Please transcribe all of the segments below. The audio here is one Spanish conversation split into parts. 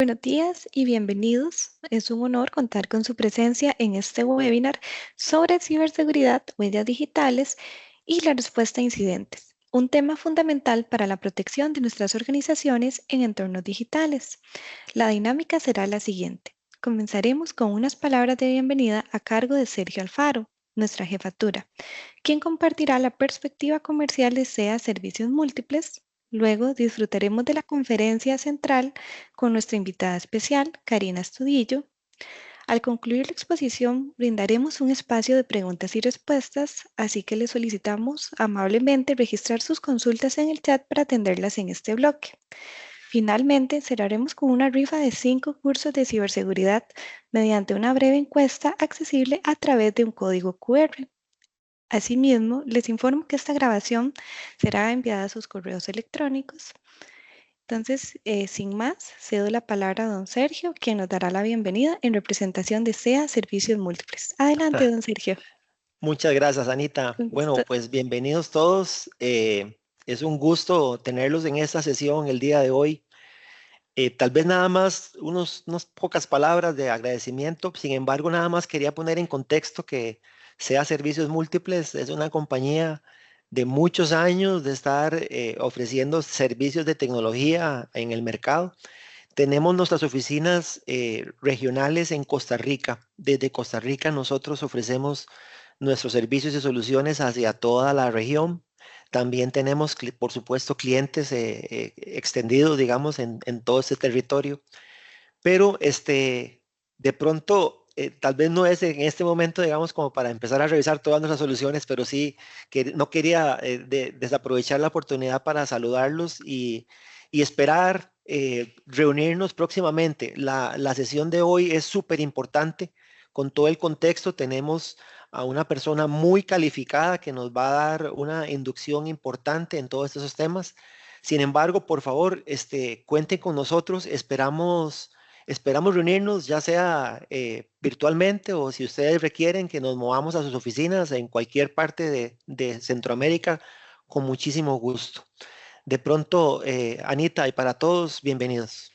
Buenos días y bienvenidos. Es un honor contar con su presencia en este webinar sobre ciberseguridad, huellas digitales y la respuesta a incidentes, un tema fundamental para la protección de nuestras organizaciones en entornos digitales. La dinámica será la siguiente. Comenzaremos con unas palabras de bienvenida a cargo de Sergio Alfaro, nuestra jefatura, quien compartirá la perspectiva comercial de SEA Servicios Múltiples. Luego disfrutaremos de la conferencia central con nuestra invitada especial, Karina Estudillo. Al concluir la exposición, brindaremos un espacio de preguntas y respuestas, así que les solicitamos amablemente registrar sus consultas en el chat para atenderlas en este bloque. Finalmente, cerraremos con una rifa de 5 cursos de ciberseguridad mediante una breve encuesta accesible a través de un código QR. Asimismo, les informo que esta grabación será enviada a sus correos electrónicos. Entonces, sin más, cedo la palabra a don Sergio, quien nos dará la bienvenida en representación de SEA Servicios Múltiples. Adelante, don Sergio. Muchas gracias, Anita. Con Bueno, gusto. pues bienvenidos todos. Es un gusto tenerlos en esta sesión el día de hoy. Tal vez nada más unas pocas palabras de agradecimiento. Sin embargo, nada más quería poner en contexto que SEA Servicios Múltiples es una compañía de muchos años de estar ofreciendo servicios de tecnología en el mercado. Tenemos nuestras oficinas regionales en Costa Rica. Desde Costa Rica nosotros ofrecemos nuestros servicios y soluciones hacia toda la región. También tenemos, por supuesto, clientes extendidos, digamos, en todo este territorio. Pero de pronto, tal vez no es en este momento, digamos, como para empezar a revisar todas nuestras soluciones, pero sí que no quería desaprovechar la oportunidad para saludarlos y esperar reunirnos próximamente. La sesión de hoy es súper importante. Con todo el contexto, tenemos a una persona muy calificada que nos va a dar una inducción importante en todos estos temas. Sin embargo, por favor, cuenten con nosotros. Esperamos reunirnos, ya sea virtualmente o si ustedes requieren que nos movamos a sus oficinas en cualquier parte de Centroamérica, con muchísimo gusto. De pronto, Anita, y para todos, bienvenidos.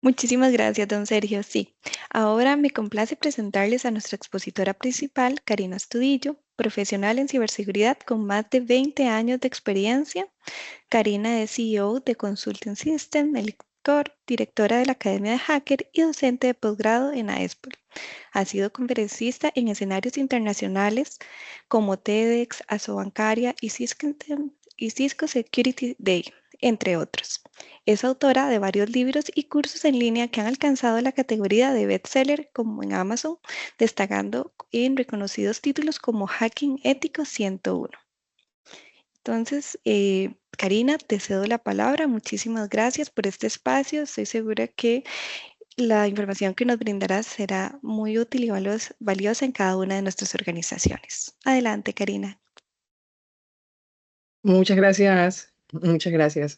Muchísimas gracias, don Sergio. Sí, ahora me complace presentarles a nuestra expositora principal, Karina Estudillo, profesional en ciberseguridad con más de 20 años de experiencia. Karina es CEO de Consulting System, Elector, directora de la Academia de Hacker y docente de posgrado en AESPOL. Ha sido conferencista en escenarios internacionales como TEDx, Asobancaria y Cisco Security Day, entre otros. Es autora de varios libros y cursos en línea que han alcanzado la categoría de bestseller como en Amazon, destacando en reconocidos títulos como Hacking Ético 101. Entonces, Karina, te cedo la palabra. Muchísimas gracias por este espacio. Estoy segura que la información que nos brindarás será muy útil y valiosa en cada una de nuestras organizaciones. Adelante, Karina. Muchas gracias,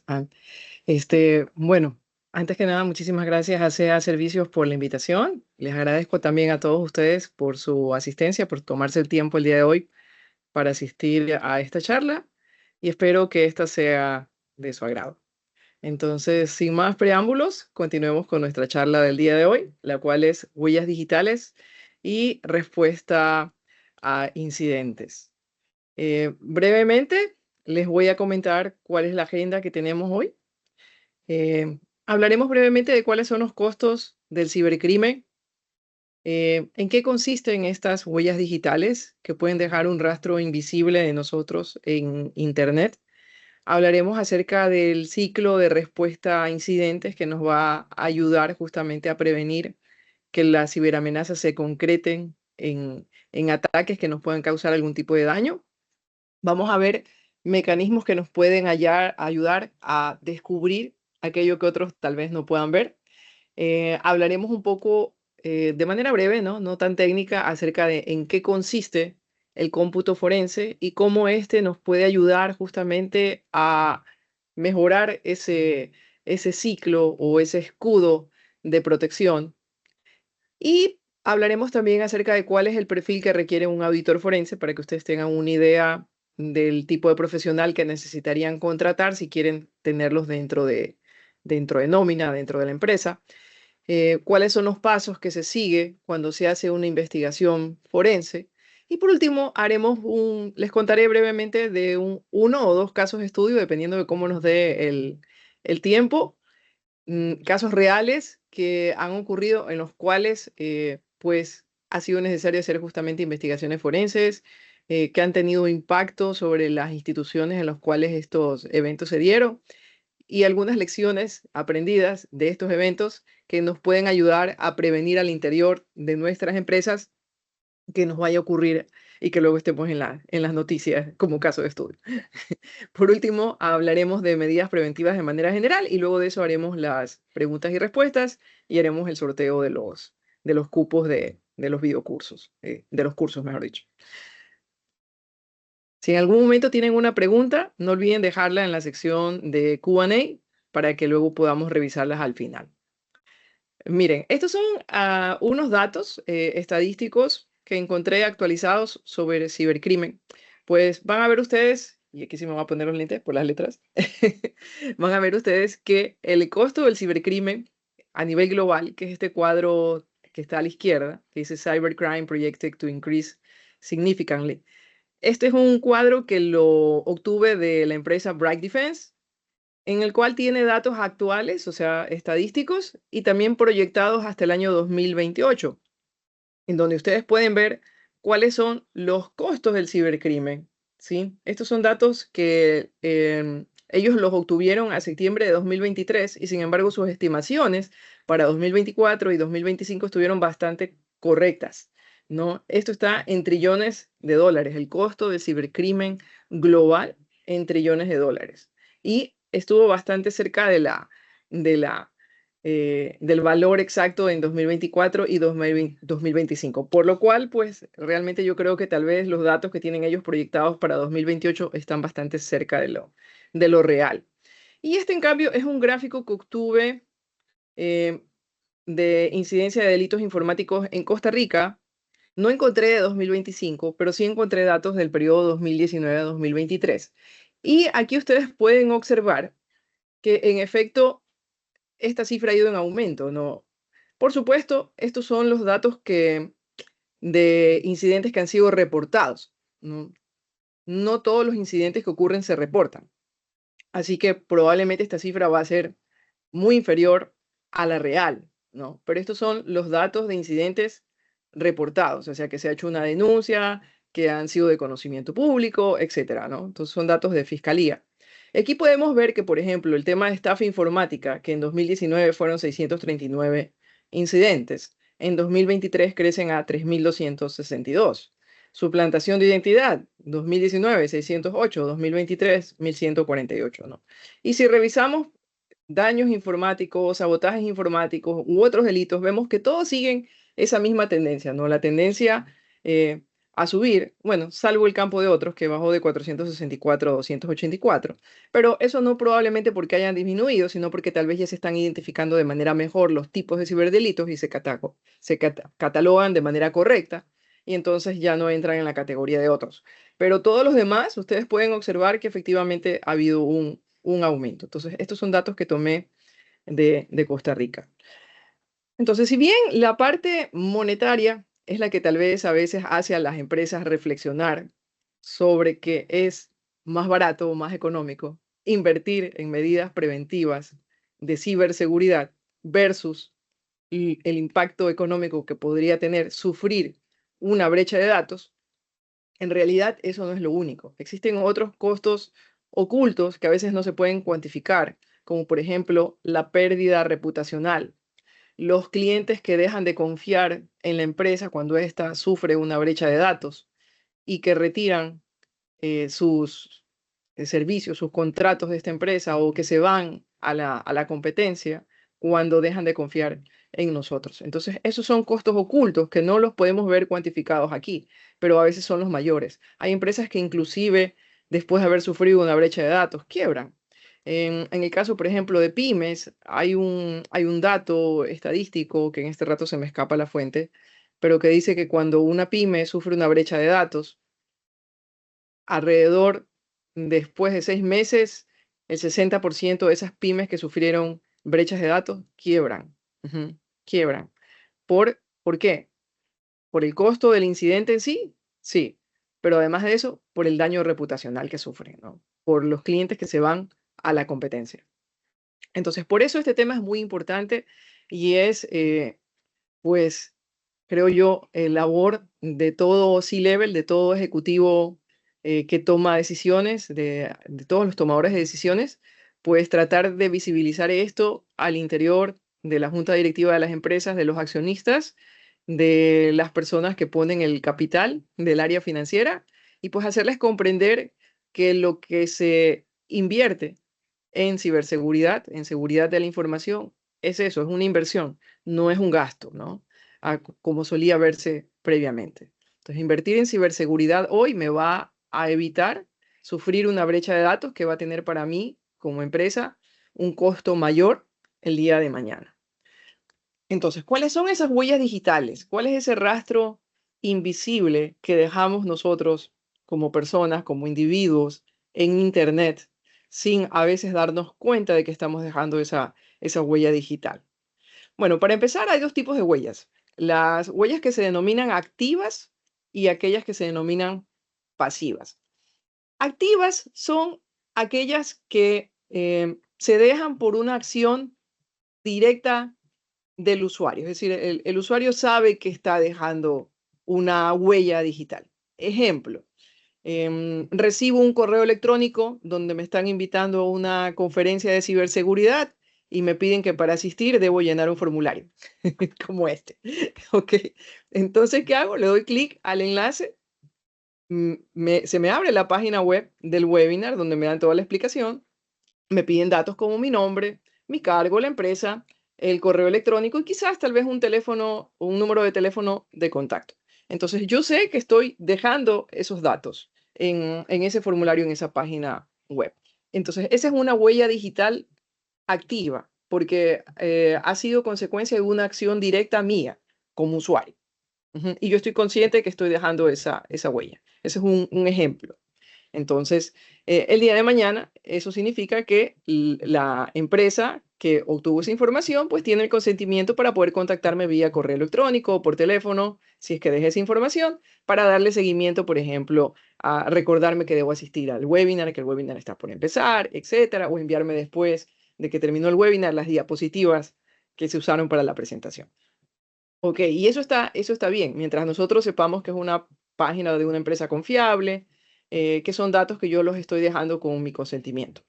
Ann. Bueno, antes que nada, muchísimas gracias a SEA Servicios por la invitación. Les agradezco también a todos ustedes por su asistencia, por tomarse el tiempo el día de hoy para asistir a esta charla y espero que esta sea de su agrado. Entonces, sin más preámbulos, continuemos con nuestra charla del día de hoy, la cual es huellas digitales y respuesta a incidentes. Brevemente, les voy a comentar cuál es la agenda que tenemos hoy. Hablaremos brevemente de cuáles son los costos del cibercrimen, en qué consisten estas huellas digitales que pueden dejar un rastro invisible de nosotros en Internet. Hablaremos acerca del ciclo de respuesta a incidentes que nos va a ayudar justamente a prevenir que las ciberamenazas se concreten en ataques que nos puedan causar algún tipo de daño. Vamos a ver mecanismos que nos pueden ayudar a descubrir aquello que otros tal vez no puedan ver. Hablaremos un poco de manera breve, no tan técnica, acerca de en qué consiste el cómputo forense y cómo este nos puede ayudar justamente a mejorar ese ciclo o ese escudo de protección. Y hablaremos también acerca de cuál es el perfil que requiere un auditor forense para que ustedes tengan una idea del tipo de profesional que necesitarían contratar si quieren tenerlos dentro de dentro de nómina, dentro de la empresa. Cuáles son los pasos que se sigue cuando se hace una investigación forense. Y por último, les contaré brevemente de uno o dos casos de estudio, dependiendo de cómo nos dé el tiempo, casos reales que han ocurrido en los cuales pues ha sido necesario hacer justamente investigaciones forenses que han tenido impacto sobre las instituciones en las cuales estos eventos se dieron y algunas lecciones aprendidas de estos eventos que nos pueden ayudar a prevenir al interior de nuestras empresas que nos vaya a ocurrir y que luego estemos en las noticias como caso de estudio. Por último, hablaremos de medidas preventivas de manera general y luego de eso haremos las preguntas y respuestas y haremos el sorteo de los cupos de los videocursos, de los cursos, mejor dicho. Si en algún momento tienen una pregunta, no olviden dejarla en la sección de Q&A para que luego podamos revisarlas al final. Miren, estos son unos datos estadísticos que encontré actualizados sobre cibercrimen. Pues van a ver ustedes, y aquí sí me voy a poner los lentes por las letras, van a ver ustedes que el costo del cibercrimen a nivel global, que es este cuadro que está a la izquierda, que dice Cybercrime Projected to Increase Significantly. Este es un cuadro que lo obtuve de la empresa Bright Defense, en el cual tiene datos actuales, o sea, estadísticos, y también proyectados hasta el año 2028, en donde ustedes pueden ver cuáles son los costos del cibercrimen, ¿sí? Estos son datos que ellos los obtuvieron a septiembre de 2023 y sin embargo sus estimaciones para 2024 y 2025 estuvieron bastante correctas, ¿no? Esto está en trillones de dólares, el costo del cibercrimen global en trillones de dólares. Y estuvo bastante cerca del valor exacto en 2024 y 2025. Por lo cual, pues realmente yo creo que tal vez los datos que tienen ellos proyectados para 2028 están bastante cerca de lo real. Y este, en cambio, es un gráfico que obtuve de incidencia de delitos informáticos en Costa Rica. No encontré de 2025, pero sí encontré datos del periodo 2019 a 2023. Y aquí ustedes pueden observar que en efecto esta cifra ha ido en aumento, ¿no? Por supuesto, estos son los datos de incidentes que han sido reportados, ¿no? No todos los incidentes que ocurren se reportan. Así que probablemente esta cifra va a ser muy inferior a la real, ¿no? Pero estos son los datos de incidentes reportados, o sea, que se ha hecho una denuncia, que han sido de conocimiento público, etcétera, ¿no? Entonces son datos de fiscalía. Aquí podemos ver que, por ejemplo, el tema de estafa informática, que en 2019 fueron 639 incidentes, en 2023 crecen a 3.262. Suplantación de identidad, 2019, 608, 2023, 1.148, ¿no? Y si revisamos daños informáticos, sabotajes informáticos u otros delitos, vemos que todos siguen esa misma tendencia, ¿no? La tendencia a subir, bueno, salvo el campo de otros que bajó de 464 a 284, pero eso no probablemente porque hayan disminuido, sino porque tal vez ya se están identificando de manera mejor los tipos de ciberdelitos y se catalogan de manera correcta y entonces ya no entran en la categoría de otros. Pero todos los demás, ustedes pueden observar que efectivamente ha habido un aumento. Entonces, estos son datos que tomé de Costa Rica. Entonces, si bien la parte monetaria es la que tal vez a veces hace a las empresas reflexionar sobre que es más barato o más económico invertir en medidas preventivas de ciberseguridad versus el impacto económico que podría tener sufrir una brecha de datos, en realidad eso no es lo único. Existen otros costos ocultos que a veces no se pueden cuantificar, como por ejemplo la pérdida reputacional. Los clientes que dejan de confiar en la empresa cuando ésta sufre una brecha de datos y que retiran sus servicios, sus contratos de esta empresa o que se van a la competencia cuando dejan de confiar en nosotros. Entonces, esos son costos ocultos que no los podemos ver cuantificados aquí, pero a veces son los mayores. Hay empresas que inclusive después de haber sufrido una brecha de datos quiebran. En el caso, por ejemplo, de pymes, hay un dato estadístico que en este rato se me escapa la fuente, pero que dice que cuando una pyme sufre una brecha de datos, alrededor después de 6 meses, el 60% de esas pymes que sufrieron brechas de datos, quiebran. Quiebran. ¿Por qué? ¿Por el costo del incidente en sí? Sí, pero además de eso, por el daño reputacional que sufren, ¿no? Por los clientes que se van a la competencia. Entonces, por eso este tema es muy importante y es, pues, creo yo, labor de todo C-level, de todo ejecutivo que toma decisiones, de todos los tomadores de decisiones, pues tratar de visibilizar esto al interior de la junta directiva de las empresas, de los accionistas, de las personas que ponen el capital del área financiera y pues hacerles comprender que lo que se invierte en ciberseguridad, en seguridad de la información, es eso, es una inversión, no es un gasto, ¿no? Como solía verse previamente. Entonces, invertir en ciberseguridad hoy me va a evitar sufrir una brecha de datos que va a tener para mí como empresa un costo mayor el día de mañana. Entonces, ¿cuáles son esas huellas digitales? ¿Cuál es ese rastro invisible que dejamos nosotros como personas, como individuos en Internet, sin a veces darnos cuenta de que estamos dejando esa huella digital? Bueno, para empezar, hay dos tipos de huellas. Las huellas que se denominan activas y aquellas que se denominan pasivas. Activas son aquellas que se dejan por una acción directa del usuario. Es decir, el usuario sabe que está dejando una huella digital. Ejemplo, recibo un correo electrónico donde me están invitando a una conferencia de ciberseguridad y me piden que para asistir debo llenar un formulario como este. Ok, entonces, ¿qué hago? Le doy clic al enlace, se me abre la página web del webinar donde me dan toda la explicación, me piden datos como mi nombre, mi cargo, la empresa, el correo electrónico y quizás tal vez un teléfono, un número de teléfono de contacto. Entonces yo sé que estoy dejando esos datos en ese formulario, en esa página web. Entonces esa es una huella digital activa porque ha sido consecuencia de una acción directa mía como usuario. Y yo estoy consciente de que estoy dejando esa huella. Ese es un ejemplo. Entonces, el día de mañana, eso significa que la empresa que obtuvo esa información, pues tiene el consentimiento para poder contactarme vía correo electrónico o por teléfono, si es que dejé esa información, para darle seguimiento, por ejemplo, a recordarme que debo asistir al webinar, que el webinar está por empezar, etcétera, o enviarme después de que terminó el webinar las diapositivas que se usaron para la presentación. Ok, y eso está bien, mientras nosotros sepamos que es una página de una empresa confiable, que son datos que yo los estoy dejando con mi consentimiento.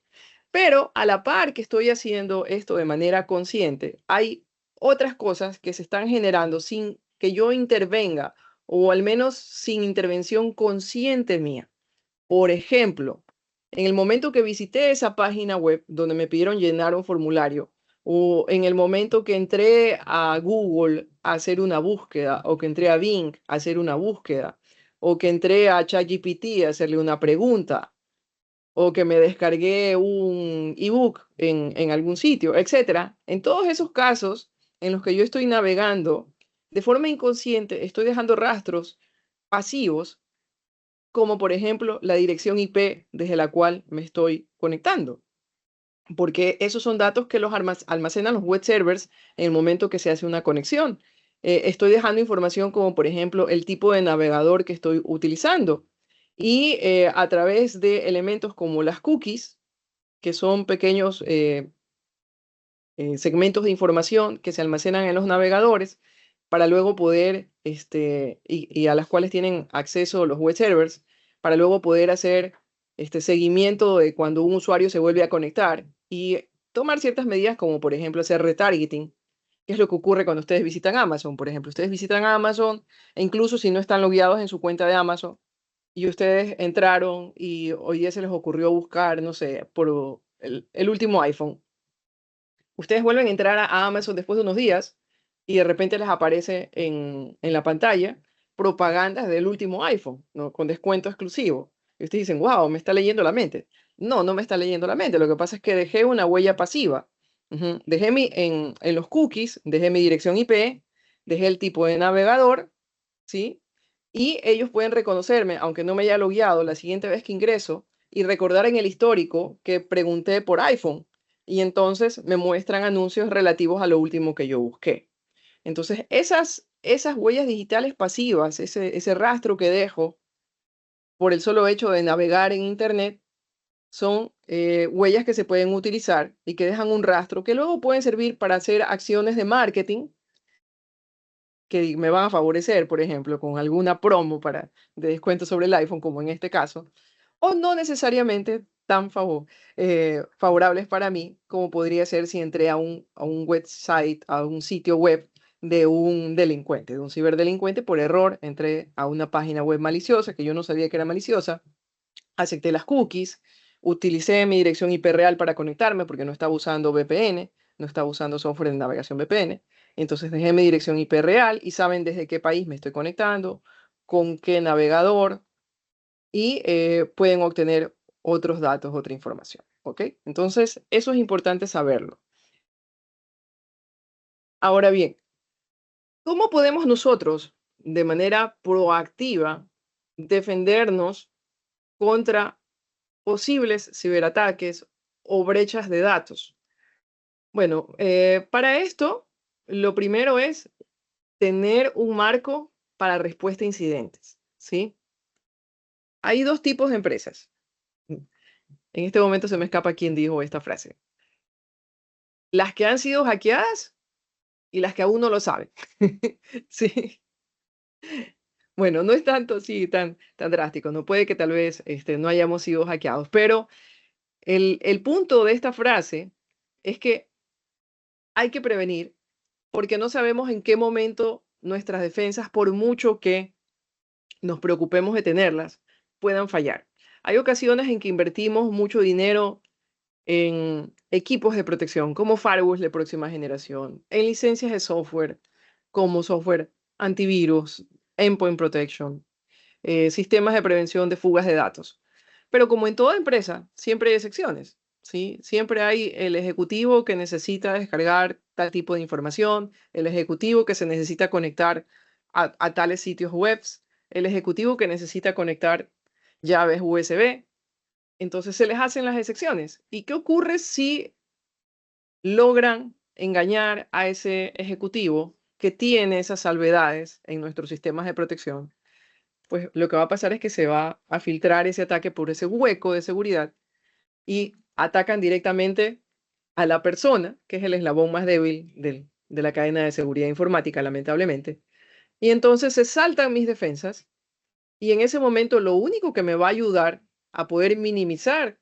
Pero a la par que estoy haciendo esto de manera consciente, hay otras cosas que se están generando sin que yo intervenga o al menos sin intervención consciente mía. Por ejemplo, en el momento que visité esa página web donde me pidieron llenar un formulario, o en el momento que entré a Google a hacer una búsqueda, o que entré a Bing a hacer una búsqueda, o que entré a ChatGPT a hacerle una pregunta, o que me descargué un ebook en algún sitio, etcétera. En todos esos casos en los que yo estoy navegando de forma inconsciente, estoy dejando rastros pasivos como por ejemplo la dirección IP desde la cual me estoy conectando, porque esos son datos que los almacenan los web servers en el momento que se hace una conexión. Estoy dejando información como por ejemplo el tipo de navegador que estoy utilizando y a través de elementos como las cookies, que son pequeños segmentos de información que se almacenan en los navegadores para luego poder, y a las cuales tienen acceso los web servers, para luego poder hacer seguimiento de cuando un usuario se vuelve a conectar y tomar ciertas medidas como por ejemplo hacer retargeting, que es lo que ocurre cuando ustedes visitan Amazon. Por ejemplo, ustedes visitan Amazon e incluso si no están logueados en su cuenta de Amazon y ustedes entraron y hoy día se les ocurrió buscar, no sé, por el último iPhone. Ustedes vuelven a entrar a Amazon después de unos días y de repente les aparece en la pantalla propagandas del último iPhone, ¿no? Con descuento exclusivo. Y ustedes dicen, wow, me está leyendo la mente. No, no me está leyendo la mente. Lo que pasa es que dejé una huella pasiva. Dejé en los cookies, dejé mi dirección IP, dejé el tipo de navegador, ¿sí? Y ellos pueden reconocerme, aunque no me haya logueado la siguiente vez que ingreso, y recordar en el histórico que pregunté por iPhone y entonces me muestran anuncios relativos a lo último que yo busqué. Entonces, esas huellas digitales pasivas, ese rastro que dejo por el solo hecho de navegar en Internet, son huellas que se pueden utilizar y que dejan un rastro que luego pueden servir para hacer acciones de marketing que me van a favorecer, por ejemplo, con alguna promo de descuento sobre el iPhone, como en este caso, o no necesariamente tan favorables para mí, como podría ser si entré a un website, a un sitio web de un delincuente, de un ciberdelincuente, por error, entré a una página web maliciosa que yo no sabía que era maliciosa, acepté las cookies, utilicé mi dirección IP real para conectarme porque no estaba usando VPN, no estaba usando software de navegación VPN. Entonces dejé mi dirección IP real y saben desde qué país me estoy conectando, con qué navegador y pueden obtener otros datos, otra información. ¿Ok? Entonces, eso es importante saberlo. Ahora bien, ¿cómo podemos nosotros, de manera proactiva, defendernos contra posibles ciberataques o brechas de datos? Bueno, para esto, lo primero es tener un marco para respuesta a incidentes, ¿sí? Hay dos tipos de empresas. En este momento se me escapa quién dijo esta frase. Las que han sido hackeadas y las que aún no lo saben. Sí. Bueno, no es tanto así, tan drástico. No puede que tal vez no hayamos sido hackeados, pero el punto de esta frase es que hay que prevenir porque no sabemos en qué momento nuestras defensas, por mucho que nos preocupemos de tenerlas, puedan fallar. Hay ocasiones en que invertimos mucho dinero en equipos de protección, como firewalls de próxima generación, en licencias de software, como software antivirus, endpoint protection, sistemas de prevención de fugas de datos. Pero como en toda empresa, siempre hay excepciones, ¿sí? Siempre hay el ejecutivo que necesita descargar tal tipo de información, el ejecutivo que se necesita conectar a tales sitios web, el ejecutivo que necesita conectar llaves USB. Entonces se les hacen las excepciones. ¿Y qué ocurre si logran engañar a ese ejecutivo que tiene esas salvedades en nuestros sistemas de protección? Pues lo que va a pasar es que se va a filtrar ese ataque por ese hueco de seguridad y atacan directamente a la persona, que es el eslabón más débil de la cadena de seguridad informática, lamentablemente. Y entonces se saltan mis defensas y en ese momento lo único que me va a ayudar a poder minimizar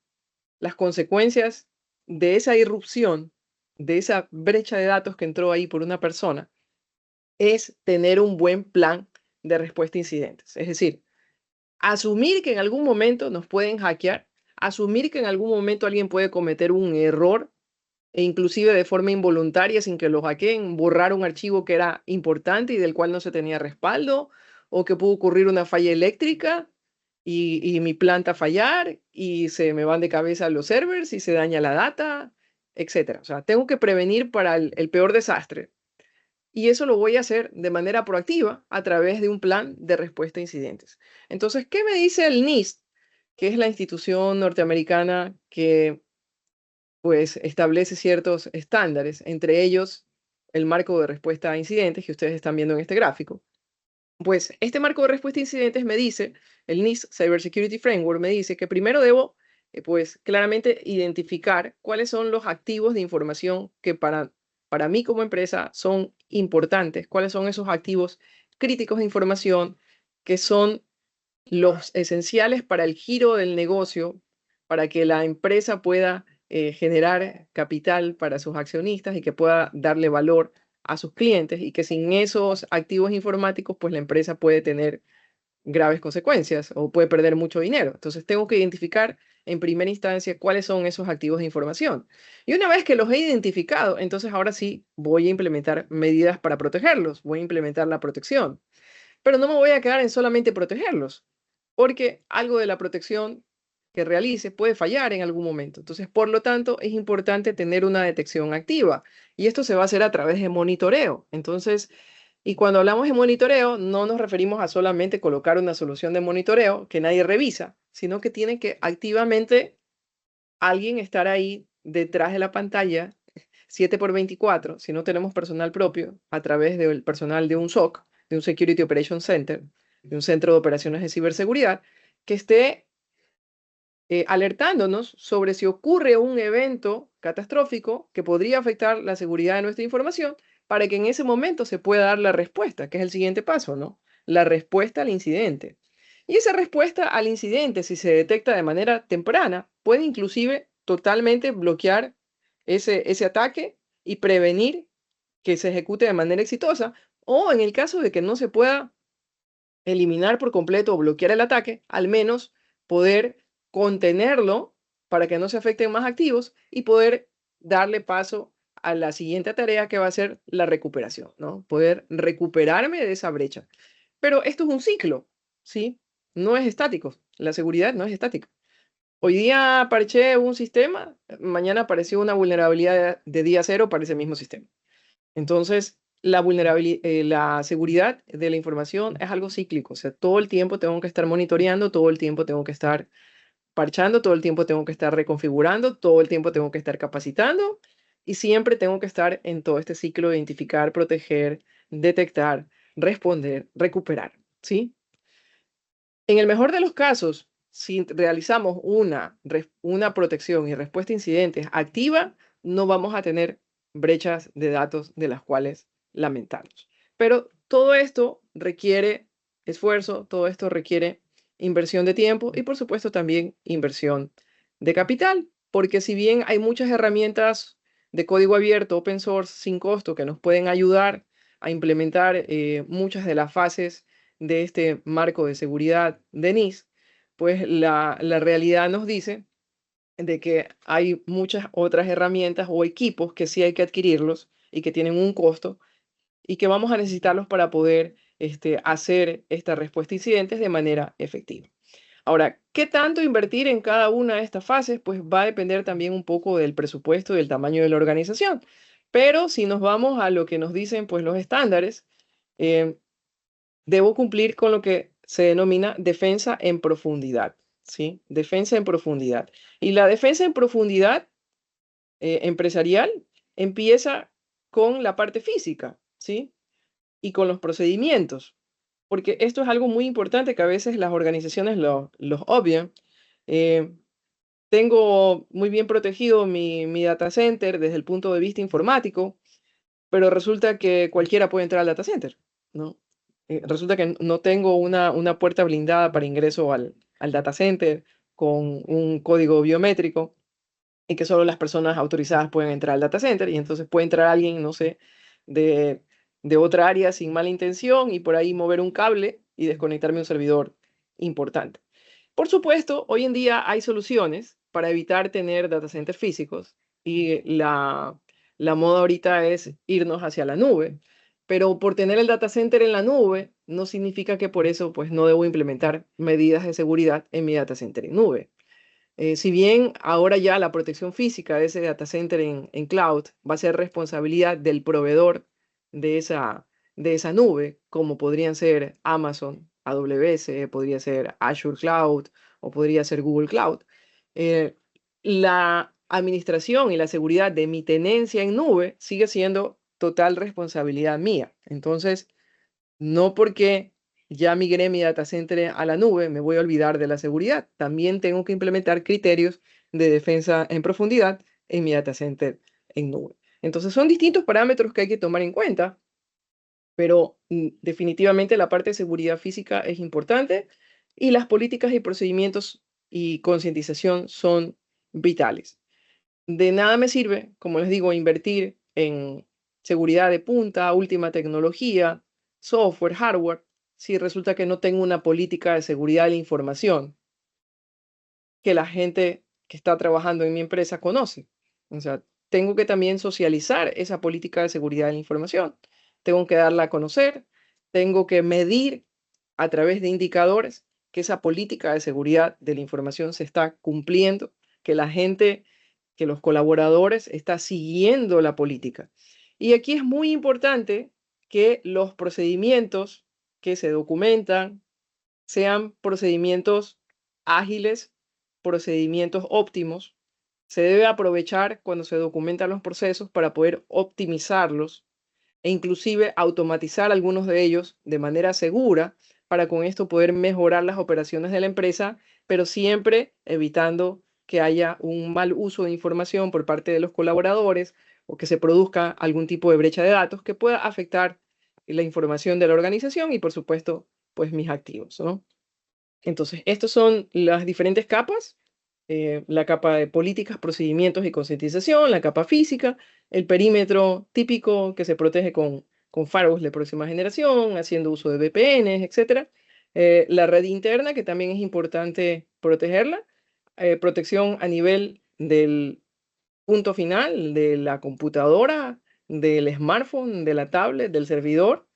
las consecuencias de esa irrupción, de esa brecha de datos que entró ahí por una persona, es tener un buen plan de respuesta a incidentes. Es decir, asumir que en algún momento nos pueden hackear, asumir que en algún momento alguien puede cometer un error e inclusive de forma involuntaria, sin que lo hackeen, borrar un archivo que era importante y del cual no se tenía respaldo, o que pudo ocurrir una falla eléctrica y mi planta fallar y se me van de cabeza los servers y se daña la data, etcétera. O sea, tengo que prevenir para el peor desastre. Y eso lo voy a hacer de manera proactiva a través de un plan de respuesta a incidentes. Entonces, ¿qué me dice el NIST? Que es la institución norteamericana que pues establece ciertos estándares, entre ellos el marco de respuesta a incidentes que ustedes están viendo en este gráfico. Pues este marco de respuesta a incidentes me dice, el NIST Cybersecurity Framework me dice que primero debo, pues claramente identificar cuáles son los activos de información que para mí como empresa son importantes, cuáles son esos activos críticos de información que son los esenciales para el giro del negocio, para que la empresa pueda generar capital para sus accionistas y que pueda darle valor a sus clientes y que sin esos activos informáticos, pues la empresa puede tener graves consecuencias o puede perder mucho dinero. Entonces tengo que identificar en primera instancia cuáles son esos activos de información. Y una vez que los he identificado, entonces ahora sí voy a implementar medidas para protegerlos, voy a implementar la protección. Pero no me voy a quedar en solamente protegerlos, porque algo de la protección que realice puede fallar en algún momento. Entonces, por lo tanto, es importante tener una detección activa y esto se va a hacer a través de monitoreo. Entonces, y cuando hablamos de monitoreo, no nos referimos a solamente colocar una solución de monitoreo que nadie revisa, sino que tiene que activamente alguien estar ahí detrás de la pantalla 7x24, si no tenemos personal propio, a través del personal de un SOC, de un Security Operations Center, de un centro de operaciones de ciberseguridad, que esté alertándonos sobre si ocurre un evento catastrófico que podría afectar la seguridad de nuestra información, para que en ese momento se pueda dar la respuesta, que es el siguiente paso, ¿no? La respuesta al incidente. Y esa respuesta al incidente, si se detecta de manera temprana, puede inclusive totalmente bloquear ese ataque y prevenir que se ejecute de manera exitosa, o en el caso de que no se pueda eliminar por completo o bloquear el ataque, al menos poder contenerlo para que no se afecten más activos y poder darle paso a la siguiente tarea, que va a ser la recuperación, ¿no? Poder recuperarme de esa brecha. Pero esto es un ciclo, ¿sí? No es estático. La seguridad no es estática. Hoy día parché un sistema, mañana apareció una vulnerabilidad de día cero para ese mismo sistema. Entonces, la seguridad de la información es algo cíclico. O sea, todo el tiempo tengo que estar monitoreando, todo el tiempo tengo que estar parchando, todo el tiempo tengo que estar reconfigurando, todo el tiempo tengo que estar capacitando y siempre tengo que estar en todo este ciclo de identificar, proteger, detectar, responder, recuperar, ¿sí? En el mejor de los casos, si realizamos una protección y respuesta a incidentes activa, no vamos a tener brechas de datos de las cuales lamentarnos. Pero todo esto requiere esfuerzo, todo esto requiere inversión de tiempo y por supuesto también inversión de capital, porque si bien hay muchas herramientas de código abierto, open source, sin costo, que nos pueden ayudar a implementar muchas de las fases de este marco de seguridad de NIS, pues la realidad nos dice de que hay muchas otras herramientas o equipos que sí hay que adquirirlos y que tienen un costo y que vamos a necesitarlos para poder hacer esta respuesta a incidentes de manera efectiva. Ahora, ¿qué tanto invertir en cada una de estas fases? Pues va a depender también un poco del presupuesto y del tamaño de la organización. Pero si nos vamos a lo que nos dicen pues los estándares, eh, debo cumplir con lo que se denomina defensa en profundidad, ¿sí? Defensa en profundidad. Y la defensa en profundidad empresarial empieza con la parte física, ¿sí? Y con los procedimientos, porque esto es algo muy importante que a veces las organizaciones los obvian. Eh, Tengo muy bien protegido mi data center desde el punto de vista informático, pero resulta que cualquiera puede entrar al data center, ¿no? Resulta que no tengo una puerta blindada para ingreso al data center con un código biométrico y que solo las personas autorizadas pueden entrar al data center y entonces puede entrar alguien, no sé, de, de otra área sin mala intención y por ahí mover un cable y desconectarme un servidor importante. Por supuesto, hoy en día hay soluciones para evitar tener data centers físicos y la moda ahorita es irnos hacia la nube, pero por tener el data center en la nube no significa que por eso pues no debo implementar medidas de seguridad en mi data center en nube. Si bien ahora ya la protección física de ese data center en cloud va a ser responsabilidad del proveedor de esa nube, como podrían ser Amazon, AWS, podría ser Azure Cloud o podría ser Google Cloud. eh, la administración y la seguridad de mi tenencia en nube sigue siendo total responsabilidad mía. Entonces, no porque ya migré mi data center a la nube, me voy a olvidar de la seguridad. También tengo que implementar criterios de defensa en profundidad en mi data center en nube. Entonces son distintos parámetros que hay que tomar en cuenta, pero definitivamente la parte de seguridad física es importante y las políticas y procedimientos y concientización son vitales. De nada me sirve, como les digo, invertir en seguridad de punta, última tecnología, software, hardware, si resulta que no tengo una política de seguridad de la información que la gente que está trabajando en mi empresa conoce. O sea, tengo que también socializar esa política de seguridad de la información. Tengo que darla a conocer, tengo que medir a través de indicadores que esa política de seguridad de la información se está cumpliendo, que la gente, que los colaboradores están siguiendo la política. Y aquí es muy importante que los procedimientos que se documentan sean procedimientos ágiles, procedimientos óptimos, Se debe aprovechar cuando se documentan los procesos para poder optimizarlos e inclusive automatizar algunos de ellos de manera segura para con esto poder mejorar las operaciones de la empresa, pero siempre evitando que haya un mal uso de información por parte de los colaboradores o que se produzca algún tipo de brecha de datos que pueda afectar la información de la organización y, por supuesto, pues mis activos, ¿no? Entonces, estas son las diferentes capas. La capa de políticas, procedimientos y concientización, la capa física, el perímetro típico que se protege con firewalls de próxima generación, haciendo uso de VPNs, etc. La red interna, que también es importante protegerla. Protección a nivel del punto final, de la computadora, del smartphone, de la tablet, del servidor,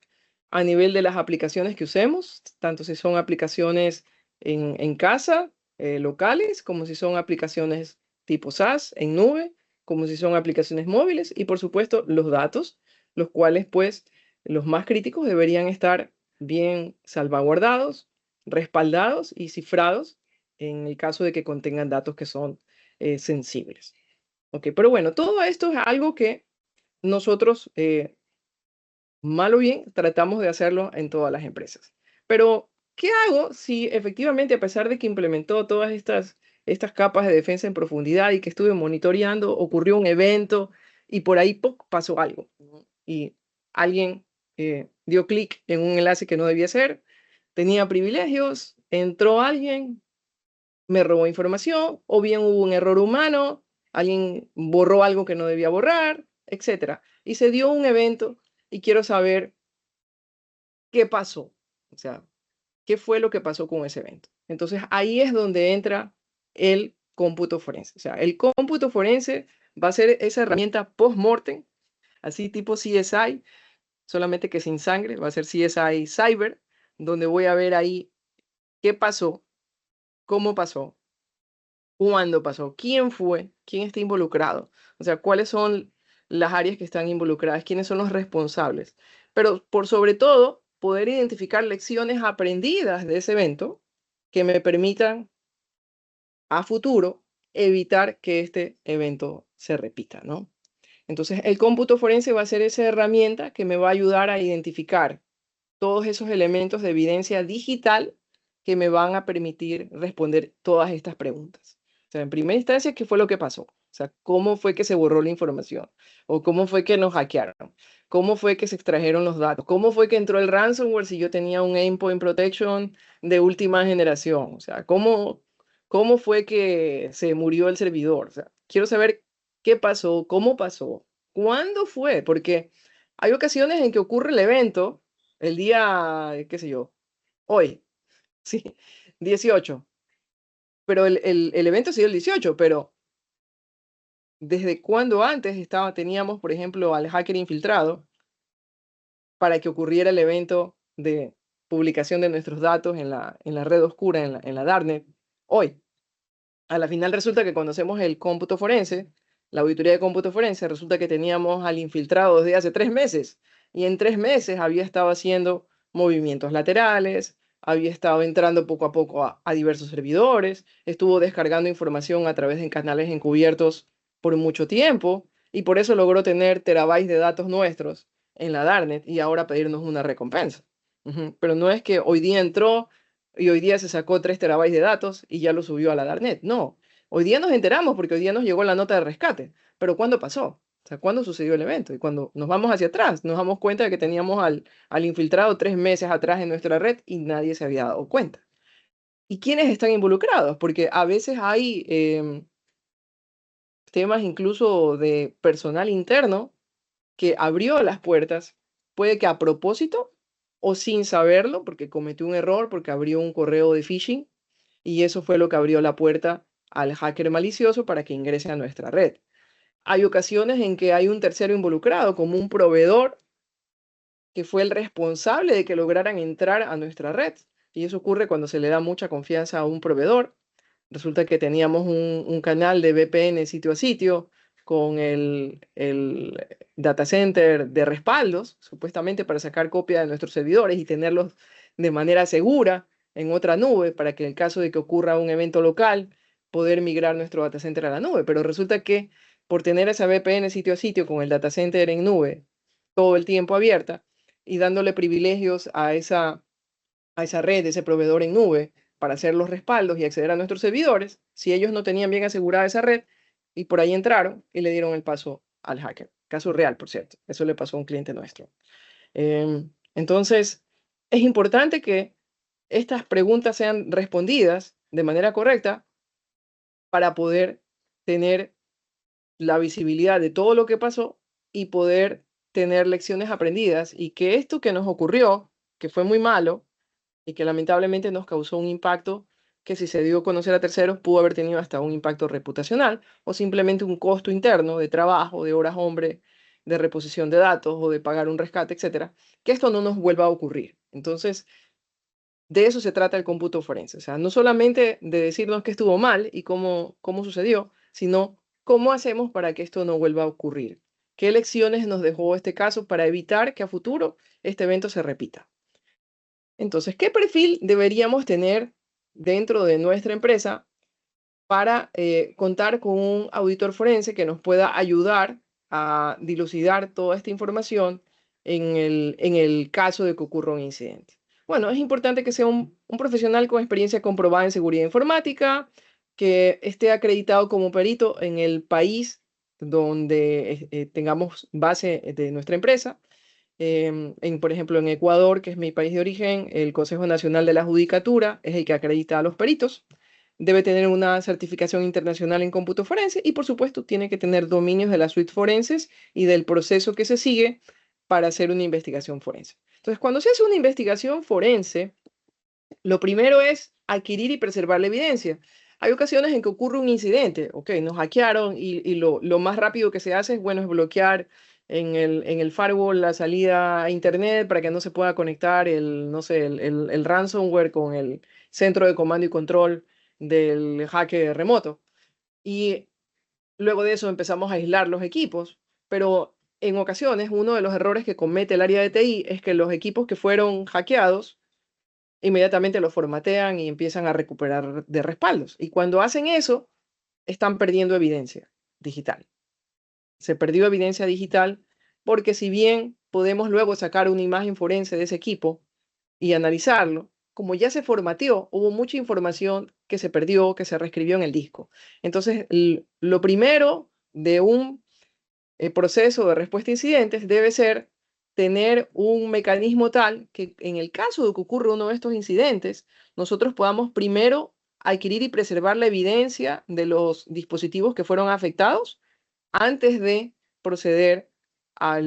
a nivel de las aplicaciones que usemos, tanto si son aplicaciones en casa, locales, como si son aplicaciones tipo SaaS, en nube, como si son aplicaciones móviles y por supuesto los datos, los cuales pues los más críticos deberían estar bien salvaguardados, respaldados y cifrados en el caso de que contengan datos que son sensibles. Ok, pero bueno, todo esto es algo que nosotros mal o bien, tratamos de hacerlo en todas las empresas. Pero, ¿qué hago si efectivamente, a pesar de que implementó todas estas capas de defensa en profundidad y que estuve monitoreando, ocurrió un evento y por ahí pasó algo, ¿no? Y alguien dio clic en un enlace que no debía ser, tenía privilegios, entró alguien, me robó información, o bien hubo un error humano, alguien borró algo que no debía borrar, etcétera. Y se dio un evento y quiero saber qué pasó, o sea, qué fue lo que pasó con ese evento. Entonces ahí es donde entra el cómputo forense. O sea, el cómputo forense va a ser esa herramienta post-mortem, así tipo CSI, solamente que sin sangre, va a ser CSI Cyber, donde voy a ver ahí qué pasó, cómo pasó, cuándo pasó, quién fue, quién está involucrado, o sea, cuáles son las áreas que están involucradas, quiénes son los responsables. Pero por sobre todo, poder identificar lecciones aprendidas de ese evento que me permitan a futuro evitar que este evento se repita, ¿no? Entonces, el cómputo forense va a ser esa herramienta que me va a ayudar a identificar todos esos elementos de evidencia digital que me van a permitir responder todas estas preguntas. O sea, en primera instancia, ¿qué fue lo que pasó? O sea, ¿cómo fue que se borró la información? ¿O cómo fue que nos hackearon? ¿Cómo fue que se extrajeron los datos? ¿Cómo fue que entró el ransomware si yo tenía un endpoint protection de última generación? O sea, ¿cómo fue que se murió el servidor? O sea, quiero saber qué pasó, cómo pasó, cuándo fue, porque hay ocasiones en que ocurre el evento el día, qué sé yo, hoy, sí, 18. Pero el evento ha sido el 18, pero ¿desde cuándo antes teníamos, por ejemplo, al hacker infiltrado para que ocurriera el evento de publicación de nuestros datos en la red oscura, en la Darknet? Hoy. A la final resulta que cuando hacemos el cómputo forense, la auditoría de cómputo forense, resulta que teníamos al infiltrado desde hace 3 meses. Y en 3 meses había estado haciendo movimientos laterales, había estado entrando poco a poco a diversos servidores, estuvo descargando información a través de canales encubiertos por mucho tiempo, y por eso logró tener terabytes de datos nuestros en la Darknet y ahora pedirnos una recompensa. Pero no es que hoy día entró y hoy día se sacó 3 terabytes de datos y ya lo subió a la Darknet. No, hoy día nos enteramos porque hoy día nos llegó la nota de rescate. Pero ¿cuándo pasó? O sea, ¿cuándo sucedió el evento? Y cuando nos vamos hacia atrás, nos damos cuenta de que teníamos al infiltrado 3 meses atrás en nuestra red y nadie se había dado cuenta. ¿Y quiénes están involucrados? Porque a veces hay temas incluso de personal interno que abrió las puertas, puede que a propósito o sin saberlo, porque cometió un error, porque abrió un correo de phishing, y eso fue lo que abrió la puerta al hacker malicioso para que ingrese a nuestra red. Hay ocasiones en que hay un tercero involucrado, como un proveedor que fue el responsable de que lograran entrar a nuestra red. Y eso ocurre cuando se le da mucha confianza a un proveedor. Resulta que teníamos un canal de VPN sitio a sitio con el data center de respaldos, supuestamente para sacar copia de nuestros servidores y tenerlos de manera segura en otra nube para que en el caso de que ocurra un evento local, poder migrar nuestro data center a la nube. Pero resulta que por tener esa VPN sitio a sitio con el data center en nube todo el tiempo abierta y dándole privilegios a esa red, ese proveedor en nube, para hacer los respaldos y acceder a nuestros servidores, si ellos no tenían bien asegurada esa red, y por ahí entraron y le dieron el paso al hacker. Caso real, por cierto. Eso le pasó a un cliente nuestro. Entonces, es importante que estas preguntas sean respondidas de manera correcta para poder tener la visibilidad de todo lo que pasó y poder tener lecciones aprendidas y que esto que nos ocurrió, que fue muy malo y que lamentablemente nos causó un impacto que si se dio a conocer a terceros pudo haber tenido hasta un impacto reputacional o simplemente un costo interno de trabajo, de horas hombre, de reposición de datos o de pagar un rescate, etcétera, que esto no nos vuelva a ocurrir. Entonces, de eso se trata el cómputo forense. O sea, no solamente de decirnos que estuvo mal y cómo sucedió, sino cómo hacemos para que esto no vuelva a ocurrir. ¿Qué lecciones nos dejó este caso para evitar que a futuro este evento se repita? Entonces, ¿qué perfil deberíamos tener dentro de nuestra empresa para contar con un auditor forense que nos pueda ayudar a dilucidar toda esta información en el caso de que ocurra un incidente? Bueno, es importante que sea un profesional con experiencia comprobada en seguridad informática, que esté acreditado como perito en el país donde tengamos base de nuestra empresa. Por ejemplo, en Ecuador, que es mi país de origen, el Consejo Nacional de la Judicatura es el que acredita a los peritos. Debe tener una certificación internacional en cómputo forense y, por supuesto, tiene que tener dominios de la suite forenses y del proceso que se sigue para hacer una investigación forense. Entonces, cuando se hace una investigación forense, lo primero es adquirir y preservar la evidencia. Hay ocasiones en que ocurre un incidente, ok, nos hackearon y lo más rápido que se hace es, bueno, es bloquear en el firewall la salida a internet para que no se pueda conectar no sé, el ransomware con el centro de comando y control del hacker remoto. Y luego de eso empezamos a aislar los equipos, pero en ocasiones uno de los errores que comete el área de TI es que los equipos que fueron hackeados inmediatamente los formatean y empiezan a recuperar de respaldos. Y cuando hacen eso, están perdiendo evidencia digital. Se perdió evidencia digital porque si bien podemos luego sacar una imagen forense de ese equipo y analizarlo, como ya se formateó, hubo mucha información que se perdió, que se reescribió en el disco. Entonces, lo primero de un proceso de respuesta a incidentes debe ser tener un mecanismo tal que en el caso de que ocurra uno de estos incidentes, nosotros podamos primero adquirir y preservar la evidencia de los dispositivos que fueron afectados antes de proceder a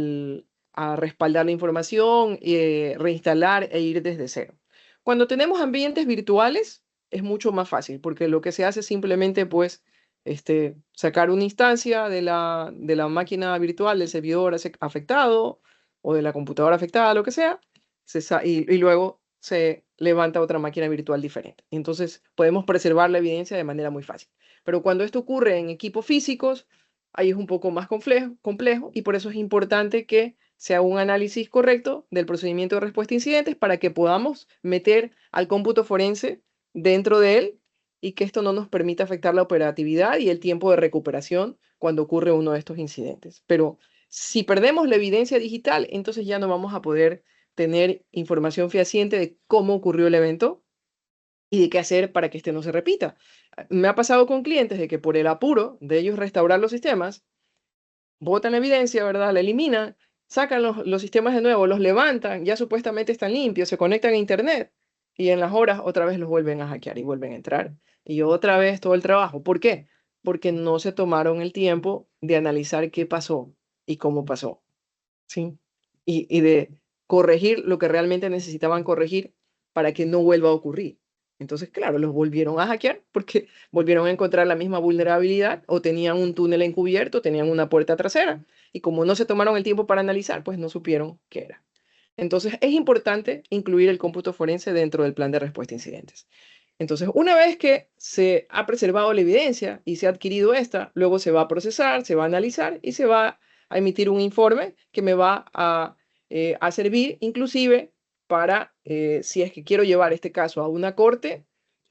respaldar la información, reinstalar e ir desde cero. Cuando tenemos ambientes virtuales, es mucho más fácil, porque lo que se hace es simplemente, pues, sacar una instancia de la máquina virtual del servidor afectado o de la computadora afectada, lo que sea, y luego se levanta otra máquina virtual diferente. Entonces, podemos preservar la evidencia de manera muy fácil. Pero cuando esto ocurre en equipos físicos, ahí es un poco más complejo y por eso es importante que se haga un análisis correcto del procedimiento de respuesta a incidentes para que podamos meter al cómputo forense dentro de él y que esto no nos permita afectar la operatividad y el tiempo de recuperación cuando ocurre uno de estos incidentes. Pero si perdemos la evidencia digital, entonces ya no vamos a poder tener información fehaciente de cómo ocurrió el evento y de qué hacer para que este no se repita. Me ha pasado con clientes de que por el apuro de ellos restaurar los sistemas, botan la evidencia, ¿verdad? La eliminan, sacan los sistemas de nuevo, los levantan, ya supuestamente están limpios, se conectan a internet y en las horas otra vez los vuelven a hackear y vuelven a entrar. Y otra vez todo el trabajo. ¿Por qué? Porque no se tomaron el tiempo de analizar qué pasó y cómo pasó, ¿sí? Y de corregir lo que realmente necesitaban corregir para que no vuelva a ocurrir. Entonces, claro, los volvieron a hackear porque volvieron a encontrar la misma vulnerabilidad o tenían un túnel encubierto, tenían una puerta trasera. Y como no se tomaron el tiempo para analizar, pues no supieron qué era. Entonces, es importante incluir el cómputo forense dentro del plan de respuesta a incidentes. Entonces, una vez que se ha preservado la evidencia y se ha adquirido esta, luego se va a procesar, se va a analizar y se va a emitir un informe que me va a servir inclusive para, si es que quiero llevar este caso a una corte,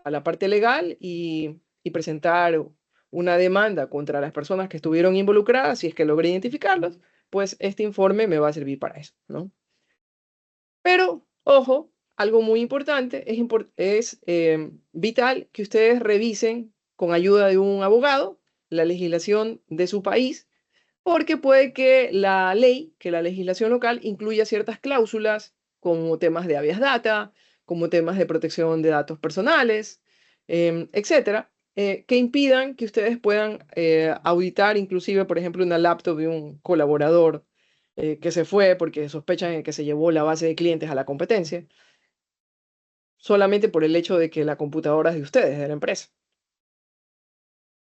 a la parte legal y y presentar una demanda contra las personas que estuvieron involucradas, si es que logré identificarlos, pues este informe me va a servir para eso, ¿no? Pero, ojo, algo muy importante, es vital que ustedes revisen con ayuda de un abogado la legislación de su país, porque puede que la ley, que la legislación local incluya ciertas cláusulas como temas de habeas data, como temas de protección de datos personales, etcétera, que impidan que ustedes puedan auditar inclusive, por ejemplo, una laptop de un colaborador que se fue porque sospechan que se llevó la base de clientes a la competencia, solamente por el hecho de que la computadora es de ustedes, de la empresa.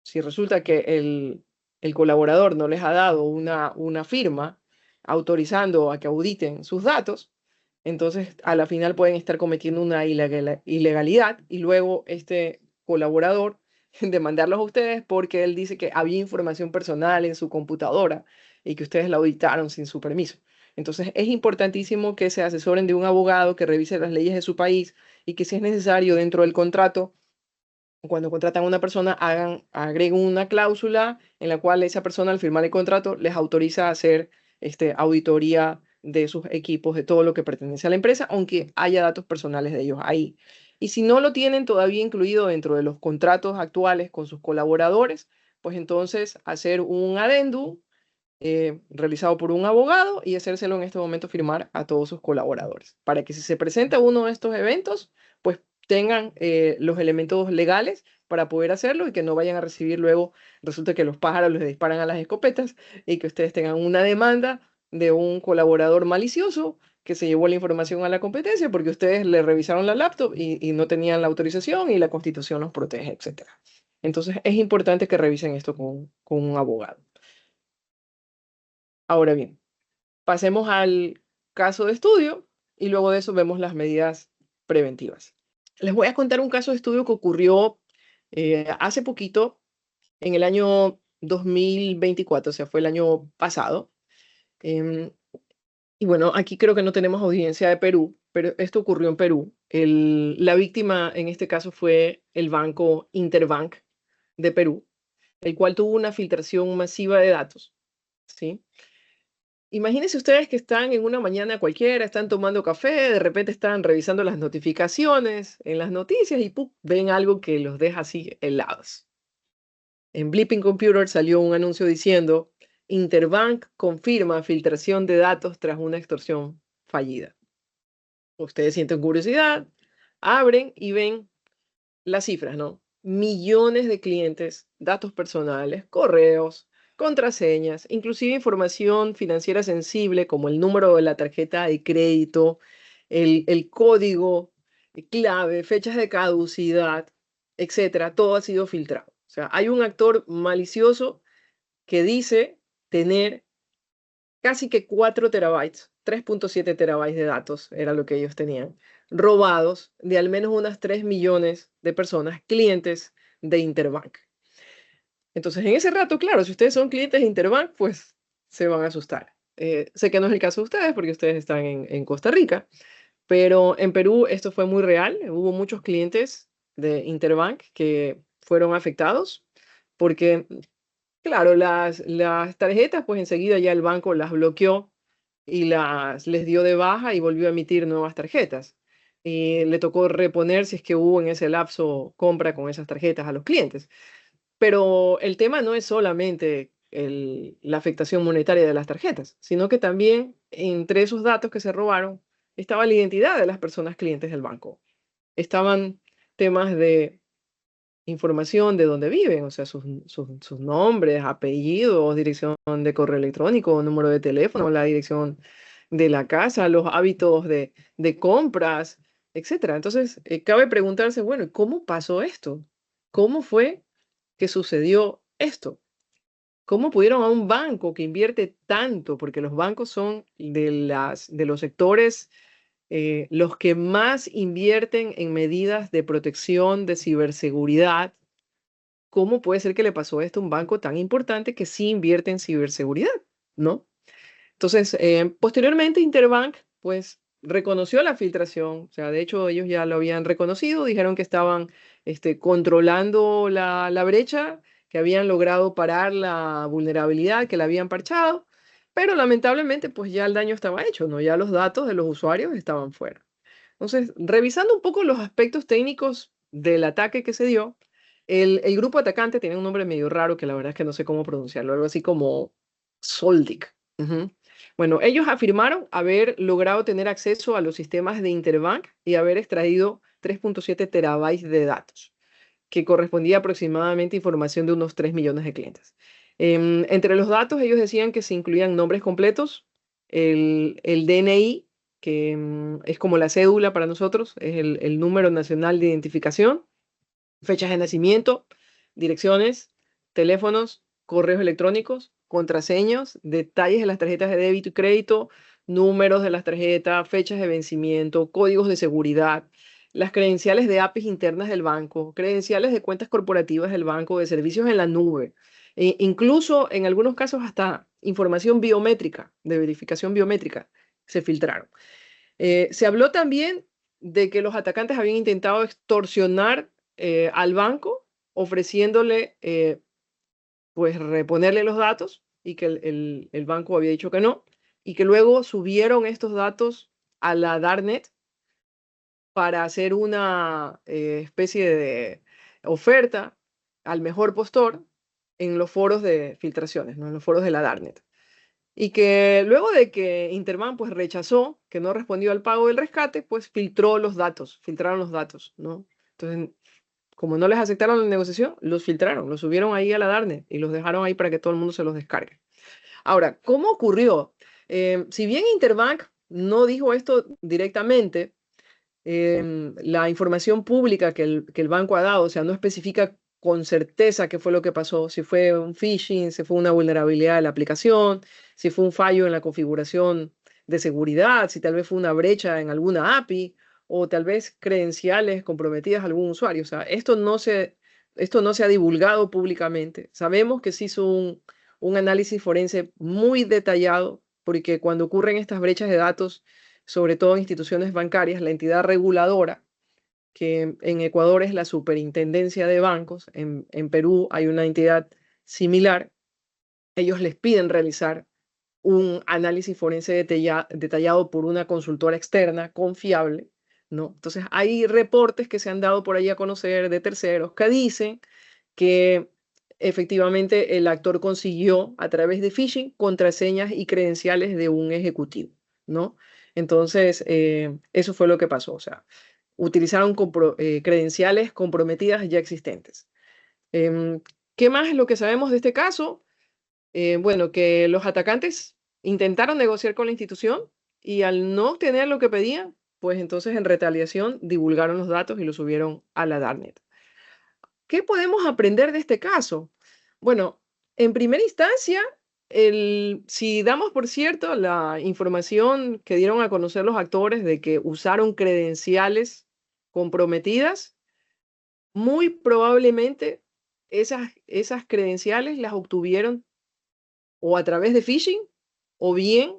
Si resulta que el colaborador no les ha dado una firma autorizando a que auditen sus datos, entonces a la final pueden estar cometiendo una ilegalidad y luego este colaborador demandarlos a ustedes porque él dice que había información personal en su computadora y que ustedes la auditaron sin su permiso. Entonces es importantísimo que se asesoren de un abogado que revise las leyes de su país y que si es necesario dentro del contrato, cuando contratan a una persona, agreguen una cláusula en la cual esa persona al firmar el contrato les autoriza a hacer auditoría de sus equipos, de todo lo que pertenece a la empresa, aunque haya datos personales de ellos ahí. Y si no lo tienen todavía incluido dentro de los contratos actuales con sus colaboradores, pues entonces hacer un adendum realizado por un abogado y hacérselo en este momento firmar a todos sus colaboradores, para que si se presenta uno de estos eventos, pues tengan los elementos legales para poder hacerlo y que no vayan a recibir luego, resulta que los pájaros les disparan a las escopetas y que ustedes tengan una demanda de un colaborador malicioso que se llevó la información a la competencia porque ustedes le revisaron la laptop y no tenían la autorización y la Constitución los protege, etc. Entonces es importante que revisen esto con un abogado. Ahora bien, pasemos al caso de estudio y luego de eso vemos las medidas preventivas. Les voy a contar un caso de estudio que ocurrió hace poquito, en el año 2024, o sea, fue el año pasado. Y bueno, aquí creo que no tenemos audiencia de Perú, pero esto ocurrió en Perú. La víctima en este caso fue el banco Interbank de Perú, el cual tuvo una filtración masiva de datos, ¿sí? Imagínense ustedes que están en una mañana cualquiera, están tomando café, de repente están revisando las notificaciones en las noticias y ¡pum!, ven algo que los deja así helados. En Blipping Computer salió un anuncio diciendo: Interbank confirma filtración de datos tras una extorsión fallida. Ustedes sienten curiosidad, abren y ven las cifras, ¿no? Millones de clientes, datos personales, correos, contraseñas, inclusive información financiera sensible como el número de la tarjeta de crédito, el código clave, fechas de caducidad, etcétera, todo ha sido filtrado. O sea, hay un actor malicioso que dice tener casi que 4 terabytes, 3.7 terabytes de datos, era lo que ellos tenían, robados de al menos unas 3 millones de personas, clientes de Interbank. Entonces, en ese rato, claro, si ustedes son clientes de Interbank, pues se van a asustar. Sé que no es el caso de ustedes porque ustedes están en Costa Rica, pero en Perú esto fue muy real. Hubo muchos clientes de Interbank que fueron afectados porque, claro, las tarjetas, pues enseguida ya el banco las bloqueó y les dio de baja y volvió a emitir nuevas tarjetas. Y le tocó reponer si es que hubo en ese lapso compra con esas tarjetas a los clientes. Pero el tema no es solamente la afectación monetaria de las tarjetas, sino que también entre esos datos que se robaron estaba la identidad de las personas clientes del banco. Estaban temas de información de dónde viven, o sea, sus nombres, apellidos, dirección de correo electrónico, número de teléfono, la dirección de la casa, los hábitos de compras, etcétera. Entonces, cabe preguntarse, bueno, ¿y cómo pasó esto? ¿Cómo fue que sucedió esto? ¿Cómo pudieron a un banco que invierte tanto? Porque los bancos son de los sectores los que más invierten en medidas de protección de ciberseguridad. ¿Cómo puede ser que le pasó esto a un banco tan importante que sí invierte en ciberseguridad? ¿No? Entonces, posteriormente Interbank, pues, reconoció la filtración, o sea, de hecho ellos ya lo habían reconocido, dijeron que estaban controlando la brecha, que habían logrado parar la vulnerabilidad, que la habían parchado, pero lamentablemente pues ya el daño estaba hecho, ¿no? Ya los datos de los usuarios estaban fuera. Entonces, revisando un poco los aspectos técnicos del ataque que se dio, el grupo atacante tiene un nombre medio raro que la verdad es que no sé cómo pronunciarlo, algo así como Soldic. Ujú. Bueno, ellos afirmaron haber logrado tener acceso a los sistemas de Interbank y haber extraído 3.7 terabytes de datos, que correspondía aproximadamente a información de unos 3 millones de clientes. Entre los datos, ellos decían que se incluían nombres completos, el DNI, que es como la cédula para nosotros, es el número nacional de identificación, fechas de nacimiento, direcciones, teléfonos, correos electrónicos, contraseñas, detalles de las tarjetas de débito y crédito, números de las tarjetas, fechas de vencimiento, códigos de seguridad, las credenciales de APIs internas del banco, credenciales de cuentas corporativas del banco, de servicios en la nube, e incluso en algunos casos hasta información biométrica, de verificación biométrica, se filtraron. Se habló también de que los atacantes habían intentado extorsionar al banco, ofreciéndole pues reponerle los datos y que el banco había dicho que no, y que luego subieron estos datos a la Darknet para hacer una especie de oferta al mejor postor en los foros de filtraciones, ¿no? En los foros de la Darknet. Y que luego de que Interbank pues rechazó, que no respondió al pago del rescate, pues filtraron los datos, ¿no? Entonces, como no les aceptaron la negociación, los filtraron, los subieron ahí a la Darknet y los dejaron ahí para que todo el mundo se los descargue. Ahora, ¿cómo ocurrió? Si bien Interbank no dijo esto directamente, la información pública que el banco ha dado, o sea, no especifica con certeza qué fue lo que pasó, si fue un phishing, si fue una vulnerabilidad de la aplicación, si fue un fallo en la configuración de seguridad, si tal vez fue una brecha en alguna API o tal vez credenciales comprometidas a algún usuario. O sea, esto no se ha divulgado públicamente. Sabemos que se hizo un análisis forense muy detallado porque cuando ocurren estas brechas de datos, sobre todo en instituciones bancarias, la entidad reguladora, que en Ecuador es la Superintendencia de Bancos, en Perú hay una entidad similar, ellos les piden realizar un análisis forense detallado por una consultora externa confiable, ¿no? Entonces hay reportes que se han dado por ahí a conocer de terceros que dicen que efectivamente el actor consiguió a través de phishing contraseñas y credenciales de un ejecutivo, ¿no? Entonces, eso fue lo que pasó, o sea, utilizaron credenciales comprometidas ya existentes. ¿Qué más es lo que sabemos de este caso? Bueno, que los atacantes intentaron negociar con la institución y al no obtener lo que pedían, pues entonces en retaliación divulgaron los datos y los subieron a la Darknet. ¿Qué podemos aprender de este caso? Bueno, en primera instancia, si damos por cierto la información que dieron a conocer los actores de que usaron credenciales comprometidas, muy probablemente esas credenciales las obtuvieron o a través de phishing o bien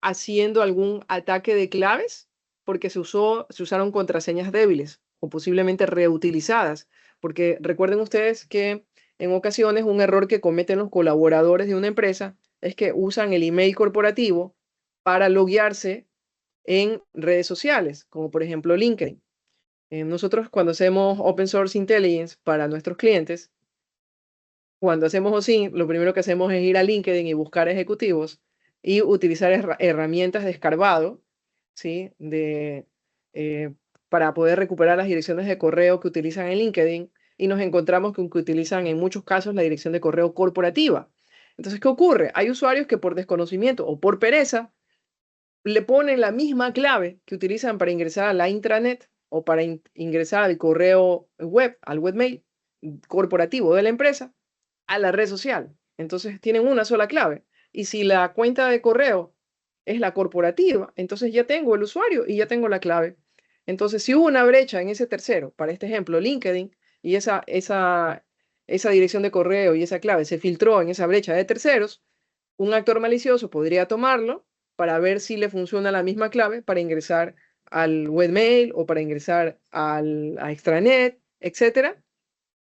haciendo algún ataque de claves porque se usaron contraseñas débiles o posiblemente reutilizadas. Porque recuerden ustedes que en ocasiones un error que cometen los colaboradores de una empresa es que usan el email corporativo para loguearse en redes sociales, como por ejemplo LinkedIn. Nosotros cuando hacemos Open Source Intelligence para nuestros clientes, cuando hacemos OSINT, lo primero que hacemos es ir a LinkedIn y buscar ejecutivos y utilizar herramientas de escarbado, ¿sí? Para poder recuperar las direcciones de correo que utilizan en LinkedIn y nos encontramos que utilizan en muchos casos la dirección de correo corporativa. Entonces, ¿qué ocurre? Hay usuarios que por desconocimiento o por pereza le ponen la misma clave que utilizan para ingresar a la intranet o para ingresar al correo web, al webmail corporativo de la empresa, a la red social. Entonces tienen una sola clave. Y si la cuenta de correo es la corporativa, entonces ya tengo el usuario y ya tengo la clave. Entonces, si hubo una brecha en ese tercero, para este ejemplo, LinkedIn, y esa dirección de correo y esa clave se filtró en esa brecha de terceros, un actor malicioso podría tomarlo para ver si le funciona la misma clave para ingresar al webmail o para ingresar a extranet, etcétera.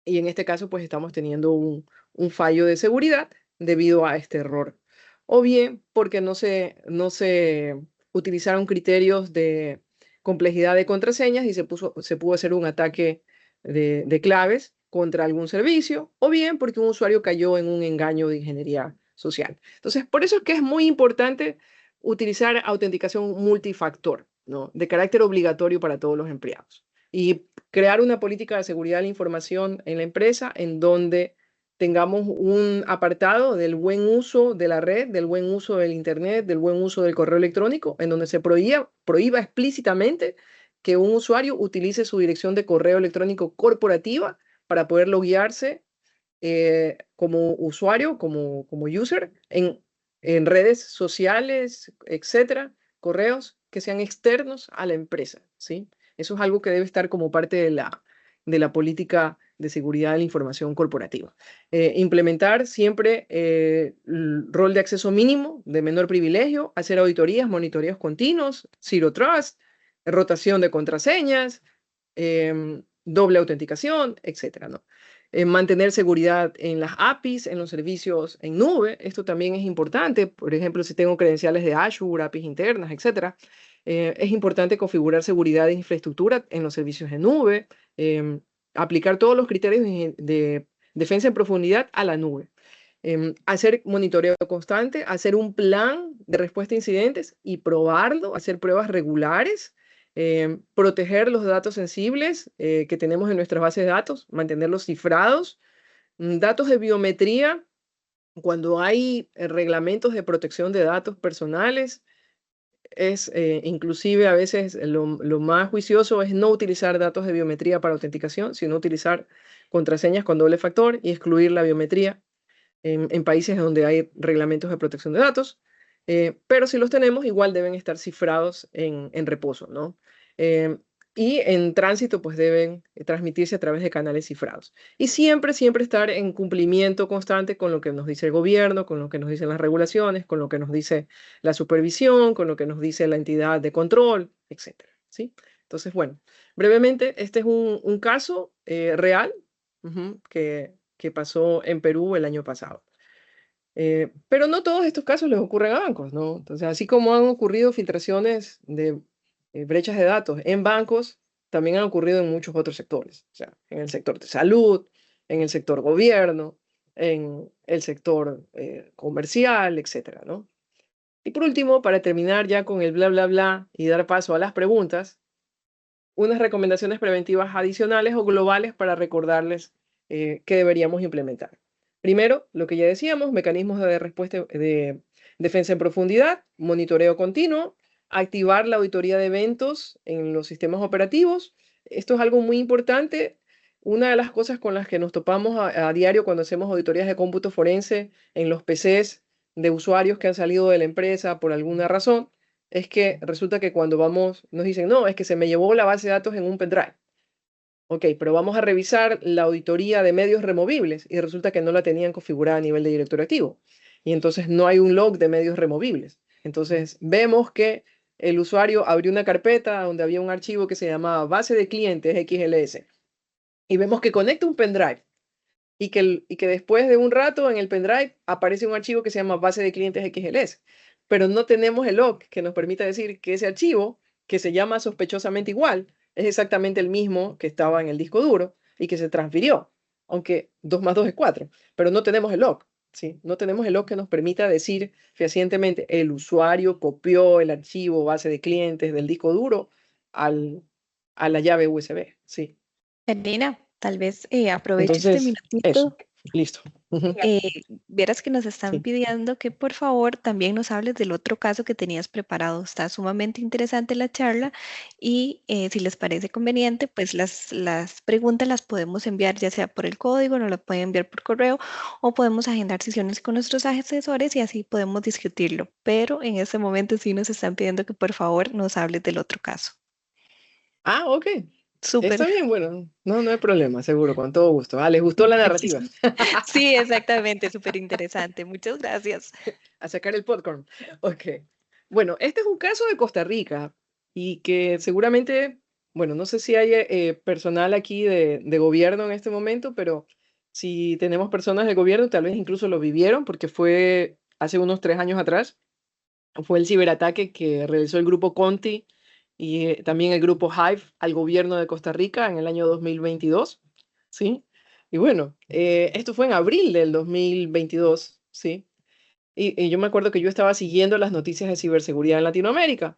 Y en este caso, pues estamos teniendo un fallo de seguridad debido a este error. O bien porque no se utilizaron criterios de complejidad de contraseñas y se pudo hacer un ataque de claves contra algún servicio, o bien porque un usuario cayó en un engaño de ingeniería social. Entonces, por eso es que es muy importante utilizar autenticación multifactor, ¿no? De carácter obligatorio para todos los empleados. Y crear una política de seguridad de la información en la empresa en donde tengamos un apartado del buen uso de la red, del buen uso del Internet, del buen uso del correo electrónico, en donde se prohíba explícitamente que un usuario utilice su dirección de correo electrónico corporativa para poder loguearse como usuario, como user, en redes sociales, etcétera, correos que sean externos a la empresa, ¿sí? Eso es algo que debe estar como parte de la política de seguridad de la información corporativa. Implementar siempre el rol de acceso mínimo, de menor privilegio, hacer auditorías, monitoreos continuos, Zero Trust, rotación de contraseñas, doble autenticación, etcétera, ¿no? Mantener seguridad en las APIs, en los servicios en nube. Esto también es importante. Por ejemplo, si tengo credenciales de Azure, APIs internas, etcétera. Es importante configurar seguridad de infraestructura en los servicios de nube, aplicar todos los criterios de defensa en profundidad a la nube, hacer monitoreo constante, hacer un plan de respuesta a incidentes y probarlo, hacer pruebas regulares, proteger los datos sensibles que tenemos en nuestras bases de datos, mantenerlos cifrados, datos de biometría, cuando hay reglamentos de protección de datos personales, es inclusive a veces lo más juicioso es no utilizar datos de biometría para autenticación, sino utilizar contraseñas con doble factor y excluir la biometría en países donde hay reglamentos de protección de datos. Pero si los tenemos, igual deben estar cifrados en reposo, ¿no? Y en tránsito, pues deben transmitirse a través de canales cifrados. Y siempre, siempre estar en cumplimiento constante con lo que nos dice el gobierno, con lo que nos dicen las regulaciones, con lo que nos dice la supervisión, con lo que nos dice la entidad de control, etcétera, ¿sí? Entonces, bueno, brevemente, este es un caso real que pasó en Perú el año pasado. Pero no todos estos casos les ocurren a bancos, ¿no? Entonces, así como han ocurrido filtraciones de brechas de datos en bancos, también han ocurrido en muchos otros sectores, o sea, en el sector de salud, en el sector gobierno, en el sector comercial, etcétera, ¿no? Y por último, para terminar ya con el bla, bla, bla y dar paso a las preguntas, unas recomendaciones preventivas adicionales o globales para recordarles qué deberíamos implementar. Primero, lo que ya decíamos, mecanismos de respuesta de defensa en profundidad, monitoreo continuo, activar la auditoría de eventos en los sistemas operativos. Esto es algo muy importante. Una de las cosas con las que nos topamos a diario cuando hacemos auditorías de cómputo forense en los PCs de usuarios que han salido de la empresa por alguna razón, es que resulta que cuando vamos, nos dicen, no, es que se me llevó la base de datos en un pendrive. Ok, pero vamos a revisar la auditoría de medios removibles y resulta que no la tenían configurada a nivel de directorio activo. Y entonces no hay un log de medios removibles. Entonces vemos que el usuario abrió una carpeta donde había un archivo que se llamaba base de clientes XLS. Y vemos que conecta un pendrive. Y que después de un rato en el pendrive aparece un archivo que se llama base de clientes XLS. Pero no tenemos el log que nos permita decir que ese archivo, que se llama sospechosamente igual, es exactamente el mismo que estaba en el disco duro y que se transfirió, aunque 2 más 2 es 4, pero no tenemos el log, ¿sí? No tenemos el log que nos permita decir fehacientemente el usuario copió el archivo base de clientes del disco duro a la llave USB, ¿sí? Karina, tal vez aproveche este Entonces, eso, minutito. listo. Vieras que nos están Sí. pidiendo que por favor también nos hables del otro caso que tenías preparado. Está sumamente interesante la charla y si les parece conveniente, pues las preguntas las podemos enviar ya sea por el código, nos las pueden enviar por correo o podemos agendar sesiones con nuestros asesores y así podemos discutirlo. Pero en este momento sí nos están pidiendo que por favor nos hables del otro caso. Ah, ok. Súper. Está bien, bueno, no hay problema, seguro, con todo gusto. Ah, ¿les gustó la narrativa? Sí, exactamente, súper interesante. Muchas gracias. A sacar el popcorn. Ok. Bueno, este es un caso de Costa Rica y que seguramente, bueno, no sé si hay personal aquí de gobierno en este momento, pero si tenemos personas de gobierno, tal vez incluso lo vivieron porque fue hace unos 3 años atrás. Fue el ciberataque que realizó el grupo Conti y también el grupo Hive al gobierno de Costa Rica en el año 2022, ¿sí? Y bueno, esto fue en abril del 2022, ¿sí? Y yo me acuerdo que yo estaba siguiendo las noticias de ciberseguridad en Latinoamérica,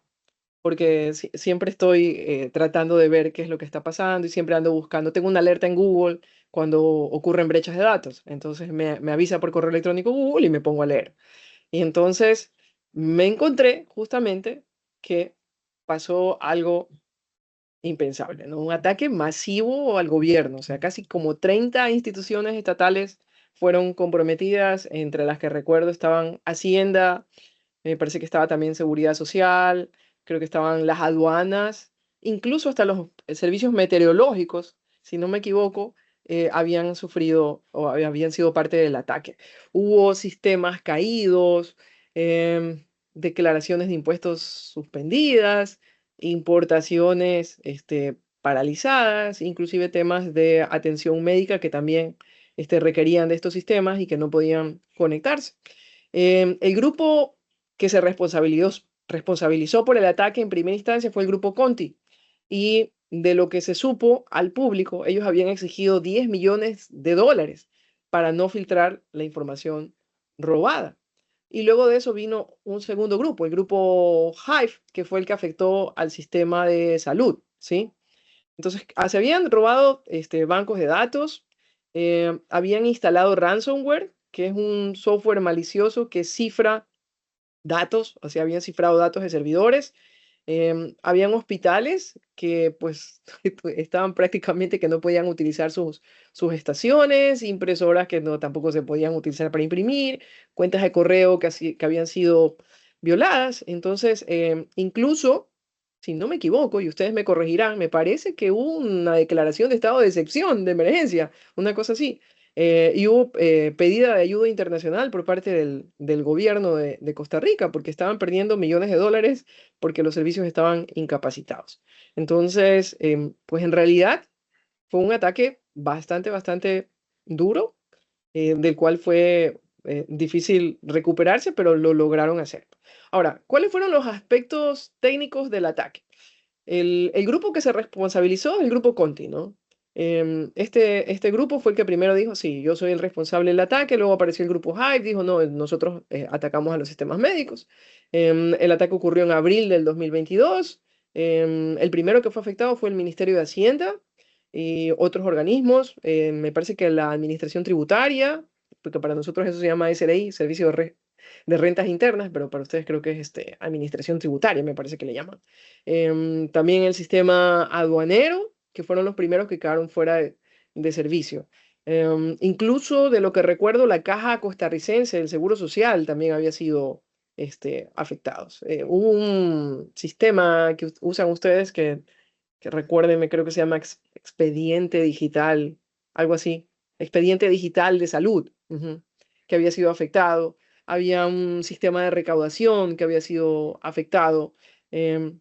porque siempre estoy tratando de ver qué es lo que está pasando y siempre ando buscando. Tengo una alerta en Google cuando ocurren brechas de datos, entonces me avisa por correo electrónico Google y me pongo a leer. Y entonces me encontré justamente que pasó algo impensable, ¿no? Un ataque masivo al gobierno, o sea, casi como 30 instituciones estatales fueron comprometidas, entre las que recuerdo estaban Hacienda, me parece que estaba también Seguridad Social, creo que estaban las aduanas, incluso hasta los servicios meteorológicos, si no me equivoco, habían sufrido o habían sido parte del ataque. Hubo sistemas caídos, declaraciones de impuestos suspendidas, importaciones paralizadas, inclusive temas de atención médica que también requerían de estos sistemas y que no podían conectarse. El grupo que se responsabilizó por el ataque en primera instancia fue el grupo Conti. Y de lo que se supo al público, ellos habían exigido 10 millones de dólares para no filtrar la información robada. Y luego de eso vino un segundo grupo, el grupo Hive, que fue el que afectó al sistema de salud, ¿sí? Entonces, se habían robado bancos de datos, habían instalado ransomware, que es un software malicioso que cifra datos, o sea, habían cifrado datos de servidores. Habían hospitales que pues estaban prácticamente que no podían utilizar sus estaciones, impresoras que no tampoco se podían utilizar para imprimir, cuentas de correo que habían sido violadas. Entonces, incluso, si no me equivoco, y ustedes me corregirán, me parece que hubo una declaración de estado de excepción, de emergencia, una cosa así. Y hubo pedida de ayuda internacional por parte del gobierno de Costa Rica, porque estaban perdiendo millones de dólares porque los servicios estaban incapacitados. Entonces, pues en realidad fue un ataque bastante duro, del cual fue difícil recuperarse, pero lo lograron hacer. Ahora, ¿cuáles fueron los aspectos técnicos del ataque? El grupo que se responsabilizó es el grupo Conti, ¿no? Este grupo fue el que primero dijo, sí, yo soy el responsable del ataque, luego apareció el grupo Hive, dijo, no, nosotros atacamos a los sistemas médicos. El ataque ocurrió en abril del 2022. El primero que fue afectado fue el Ministerio de Hacienda y otros organismos, me parece que la Administración Tributaria, porque para nosotros eso se llama SRI, Servicio de Rentas Internas, pero para ustedes creo que es Administración Tributaria, me parece que le llaman. También el sistema aduanero, que fueron los primeros que quedaron fuera de servicio. Incluso de lo que recuerdo, la Caja Costarricense del Seguro Social también había sido afectados. Hubo un sistema que usan ustedes que recuérdenme, creo que se llama expediente digital, algo así, expediente digital de salud, que había sido afectado. Había un sistema de recaudación que había sido afectado. Em,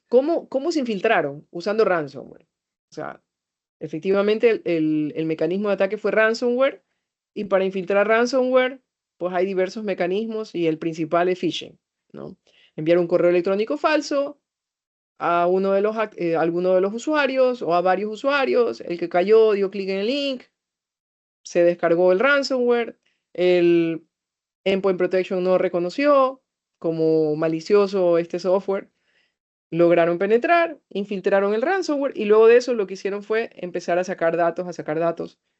¿Cómo se infiltraron? Usando ransomware. O sea, efectivamente el mecanismo de ataque fue ransomware y para infiltrar ransomware, pues hay diversos mecanismos y el principal es phishing, ¿no? Enviar un correo electrónico falso a alguno de los usuarios o a varios usuarios, el que cayó dio clic en el link, se descargó el ransomware, el Endpoint Protection no reconoció como malicioso este software, lograron penetrar, infiltraron el ransomware y luego de eso lo que hicieron fue empezar a sacar datos,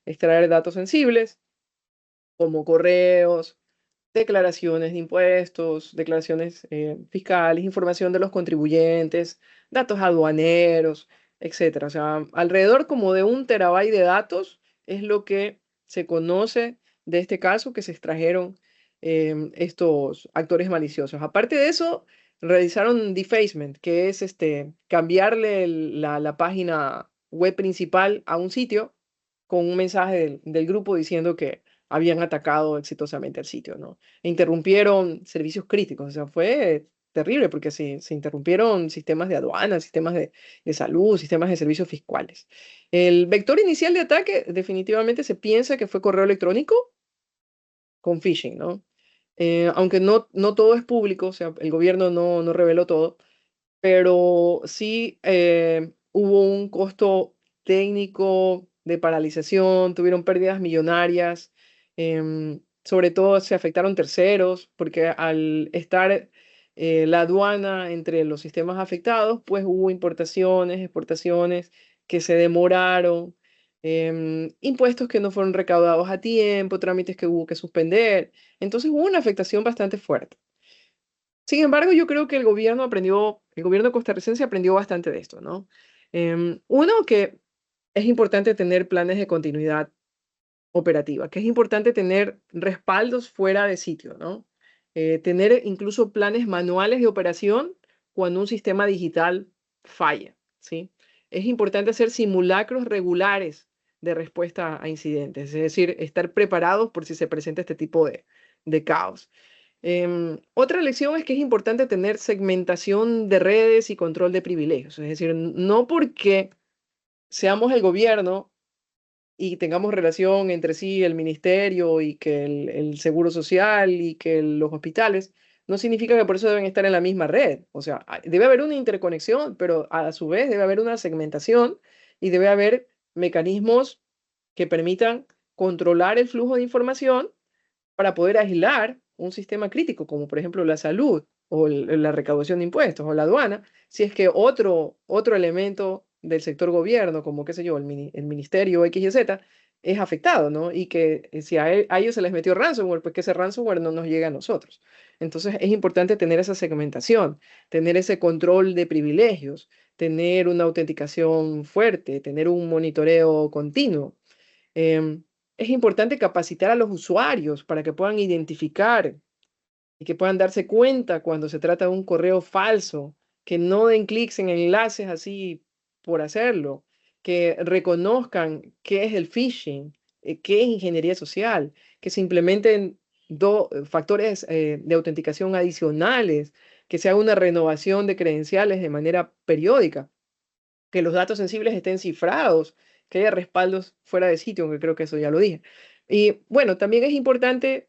extraer datos sensibles como correos, declaraciones de impuestos, declaraciones fiscales, información de los contribuyentes, datos aduaneros, etcétera. O sea, alrededor como de 1 terabyte de datos es lo que se conoce de este caso que se extrajeron estos actores maliciosos. Aparte de eso, realizaron defacement, que es cambiarle la página web principal a un sitio con un mensaje del grupo diciendo que habían atacado exitosamente el sitio, ¿no? E interrumpieron servicios críticos, o sea, fue terrible porque se interrumpieron sistemas de aduana, sistemas de salud, sistemas de servicios fiscales. El vector inicial de ataque definitivamente se piensa que fue correo electrónico con phishing, ¿no? Aunque no todo es público, o sea, el gobierno no reveló todo, pero sí hubo un costo técnico de paralización, tuvieron pérdidas millonarias, sobre todo se afectaron terceros, porque al estar la aduana entre los sistemas afectados, pues hubo importaciones, exportaciones que se demoraron, impuestos que no fueron recaudados a tiempo, trámites que hubo que suspender. Entonces hubo una afectación bastante fuerte. Sin embargo, yo creo que el gobierno costarricense aprendió bastante de esto, ¿no? Uno, que es importante tener planes de continuidad operativa, que es importante tener respaldos fuera de sitio, ¿no? Tener incluso planes manuales de operación cuando un sistema digital falla, ¿sí? Es importante hacer simulacros regulares de respuesta a incidentes, es decir, estar preparados por si se presenta este tipo de caos. Otra lección es que es importante tener segmentación de redes y control de privilegios, es decir, no porque seamos el gobierno y tengamos relación entre sí el ministerio y que el seguro social y que los hospitales, no significa que por eso deben estar en la misma red. O sea, debe haber una interconexión, pero a su vez debe haber una segmentación y debe haber mecanismos que permitan controlar el flujo de información para poder aislar un sistema crítico, como por ejemplo la salud o la recaudación de impuestos o la aduana, si es que otro elemento del sector gobierno, como qué sé yo, el ministerio X y Z, es afectado, ¿no? Y que si a ellos se les metió ransomware, pues que ese ransomware no nos llegue a nosotros. Entonces es importante tener esa segmentación, tener ese control de privilegios, tener una autenticación fuerte, tener un monitoreo continuo. Es importante capacitar a los usuarios para que puedan identificar y que puedan darse cuenta cuando se trata de un correo falso, que no den clics en enlaces así por hacerlo, que reconozcan qué es el phishing, qué es ingeniería social, que se implementen factores de autenticación adicionales, que se haga una renovación de credenciales de manera periódica, que los datos sensibles estén cifrados, que haya respaldos fuera de sitio, aunque creo que eso ya lo dije. Y bueno, también es importante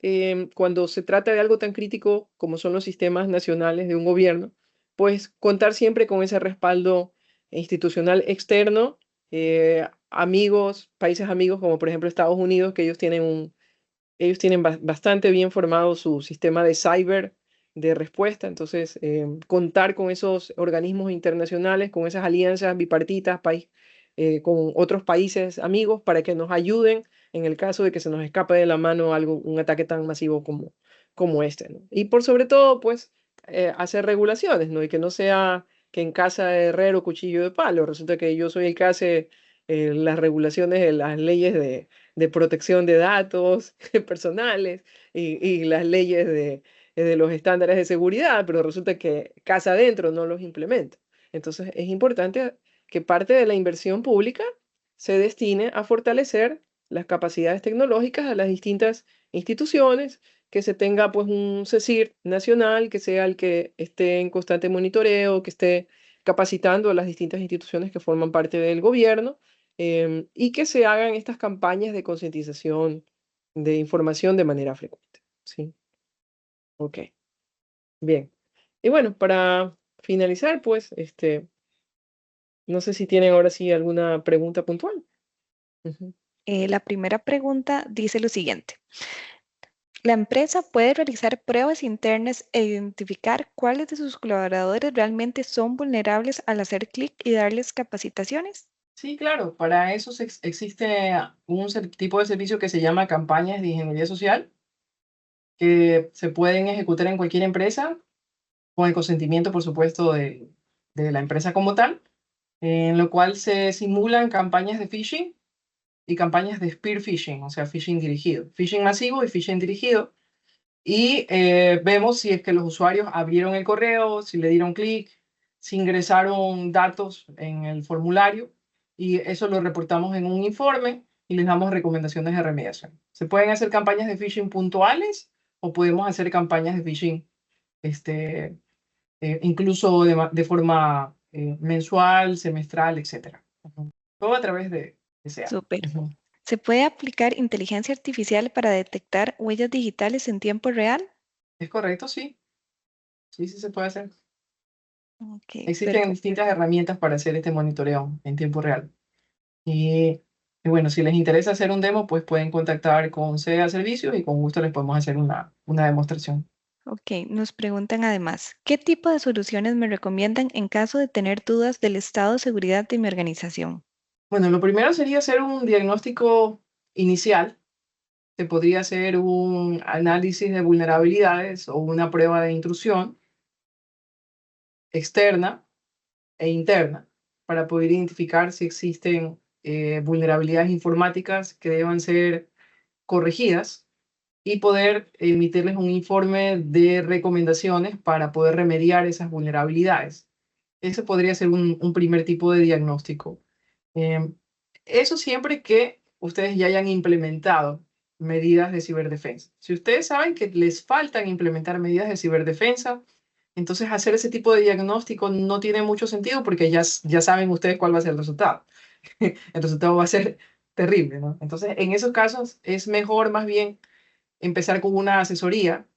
cuando se trata de algo tan crítico como son los sistemas nacionales de un gobierno, pues contar siempre con ese respaldo institucional externo, amigos, países amigos como por ejemplo Estados Unidos, que ellos tienen bastante bien formado su sistema de cyber de respuesta. Entonces, contar con esos organismos internacionales, con esas alianzas bipartitas, con otros países amigos para que nos ayuden en el caso de que se nos escape de la mano un ataque tan masivo como este, ¿no? Y por sobre todo, pues, hacer regulaciones, ¿no? Y que no sea que en casa de herrero cuchillo de palo. Resulta que yo soy el que hace las regulaciones de las leyes de protección de datos personales y las leyes de los estándares de seguridad, pero resulta que casa adentro no los implementa. Entonces es importante que parte de la inversión pública se destine a fortalecer las capacidades tecnológicas de las distintas instituciones, que se tenga pues un CECIR nacional, que sea el que esté en constante monitoreo, que esté capacitando a las distintas instituciones que forman parte del gobierno, y que se hagan estas campañas de concientización de información de manera frecuente. Sí, ok, bien. Y bueno, para finalizar, pues, no sé si tienen ahora sí alguna pregunta puntual. Ujú. La primera pregunta dice lo siguiente. La empresa puede realizar pruebas internas e identificar cuáles de sus colaboradores realmente son vulnerables al hacer clic y darles capacitaciones. Sí, claro, para eso existe un tipo de servicio que se llama campañas de ingeniería social, que se pueden ejecutar en cualquier empresa, con el consentimiento, por supuesto, de la empresa como tal, en lo cual se simulan campañas de phishing y campañas de spear phishing, o sea, phishing dirigido, phishing masivo y phishing dirigido. Y vemos si es que los usuarios abrieron el correo, si le dieron clic, si ingresaron datos en el formulario, y eso lo reportamos en un informe y les damos recomendaciones de remediación. Se pueden hacer campañas de phishing puntuales o podemos hacer campañas de phishing este, incluso de forma mensual, semestral, etc. Todo a través de SEA. Súper. ¿Se puede aplicar inteligencia artificial para detectar huellas digitales en tiempo real? ¿Es correcto? Sí. Sí, sí se puede hacer. Ok, Existen perfecto. distintas herramientas para hacer este monitoreo en tiempo real. Y bueno, si les interesa hacer un demo, pues pueden contactar con SEA Servicios y con gusto les podemos hacer una demostración. Ok, nos preguntan además, ¿qué tipo de soluciones me recomiendan en caso de tener dudas del estado de seguridad de mi organización? Bueno, lo primero sería hacer un diagnóstico inicial. Se podría hacer un análisis de vulnerabilidades o una prueba de intrusión externa e interna para poder identificar si existen vulnerabilidades informáticas que deban ser corregidas y poder emitirles un informe de recomendaciones para poder remediar esas vulnerabilidades. Ese podría ser un primer tipo de diagnóstico. Em, Eso siempre que ustedes ya hayan implementado medidas de ciberdefensa. Si ustedes saben que les faltan implementar medidas de ciberdefensa, entonces hacer ese tipo de diagnóstico no tiene mucho sentido porque ya saben ustedes cuál va a ser el resultado. El resultado va a ser terrible, ¿no? Entonces, en esos casos es mejor más bien empezar con una asesoría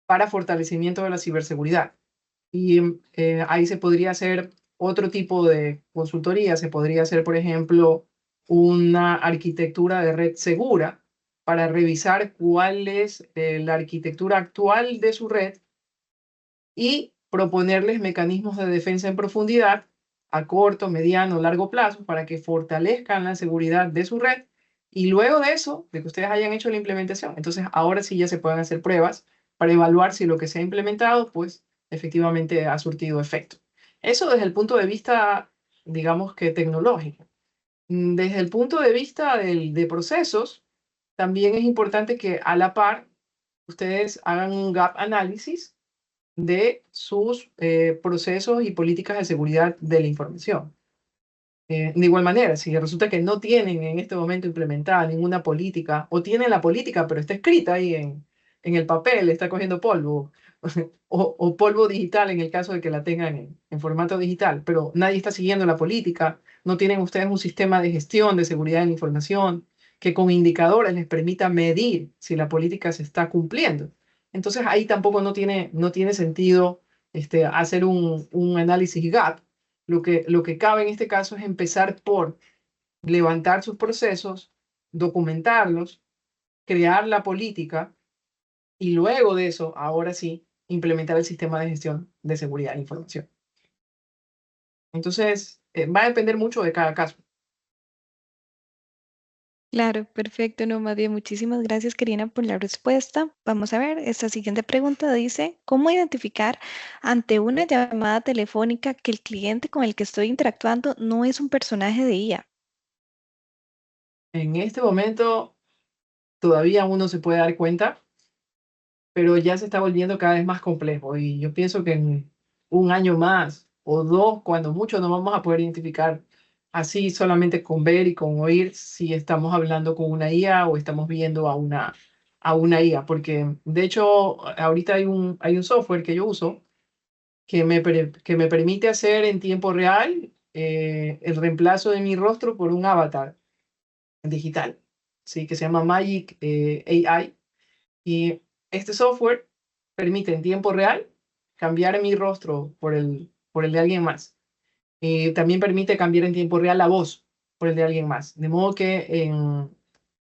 para fortalecimiento de la ciberseguridad. Y ahí se podría hacer otro tipo de consultoría. Se podría hacer, por ejemplo, una arquitectura de red segura para revisar cuál es la arquitectura actual de su red y proponerles mecanismos de defensa en profundidad a corto, mediano, largo plazo para que fortalezcan la seguridad de su red. Y luego de eso, de que ustedes hayan hecho la implementación, entonces ahora sí ya se pueden hacer pruebas para evaluar si lo que se ha implementado, pues efectivamente ha surtido efecto. Eso desde el punto de vista, digamos que tecnológico. Desde el punto de vista de procesos, también es importante que a la par ustedes hagan un gap análisis de sus procesos y políticas de seguridad de la información. De igual manera, si resulta que no tienen en este momento implementada ninguna política, o tienen la política, pero está escrita ahí en el papel, está cogiendo polvo, o polvo digital en el caso de que la tengan en formato digital, pero nadie está siguiendo la política, no tienen ustedes un sistema de gestión de seguridad de la información que con indicadores les permita medir si la política se está cumpliendo. Entonces ahí tampoco no tiene sentido hacer un análisis gap. Lo que cabe en este caso es empezar por levantar sus procesos, documentarlos, crear la política y luego de eso, ahora sí, implementar el sistema de gestión de seguridad de información. Entonces, va a depender mucho de cada caso. Claro, perfecto, no, más bien, muchísimas gracias, Karina, por la respuesta. Vamos a ver, esta siguiente pregunta dice, ¿cómo identificar ante una llamada telefónica que el cliente con el que estoy interactuando no es un personaje de IA? En este momento, todavía uno se puede dar cuenta, pero ya se está volviendo cada vez más complejo y yo pienso que en un año más o dos, cuando mucho, no vamos a poder identificar así solamente con ver y con oír si estamos hablando con una IA o estamos viendo a una IA, porque de hecho ahorita hay un software que yo uso que me permite hacer en tiempo real el reemplazo de mi rostro por un avatar digital, ¿sí? Que se llama Magic AI. Y este software permite en tiempo real cambiar mi rostro por el de alguien más. Y también permite cambiar en tiempo real la voz por el de alguien más. De modo que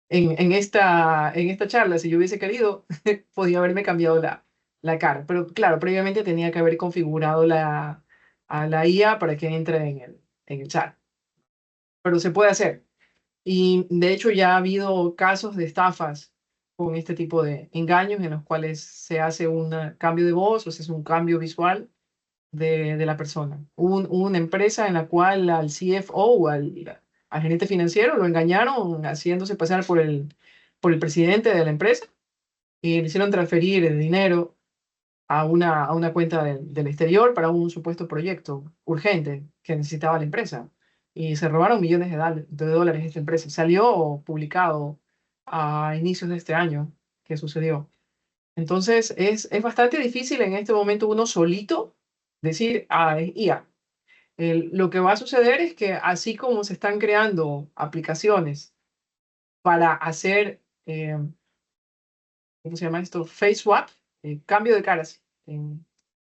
en esta charla, si yo hubiese querido, podía haberme cambiado la cara. Pero claro, previamente tenía que haber configurado a la IA para que entre en el chat. Pero se puede hacer. Y de hecho ya ha habido casos de estafas con este tipo de engaños en los cuales se hace un cambio de voz o se hace un cambio visual de la persona. Hubo una empresa en la cual al CFO o al gerente financiero lo engañaron haciéndose pasar por el presidente de la empresa y le hicieron transferir el dinero a una cuenta del exterior para un supuesto proyecto urgente que necesitaba la empresa. Y se robaron millones de dólares esta empresa. Salió publicado a inicios de este año que sucedió. Entonces es bastante difícil en este momento uno solito decir, es IA. Lo que va a suceder es que así como se están creando aplicaciones para hacer, ¿cómo se llama esto? Face swap, cambio de caras y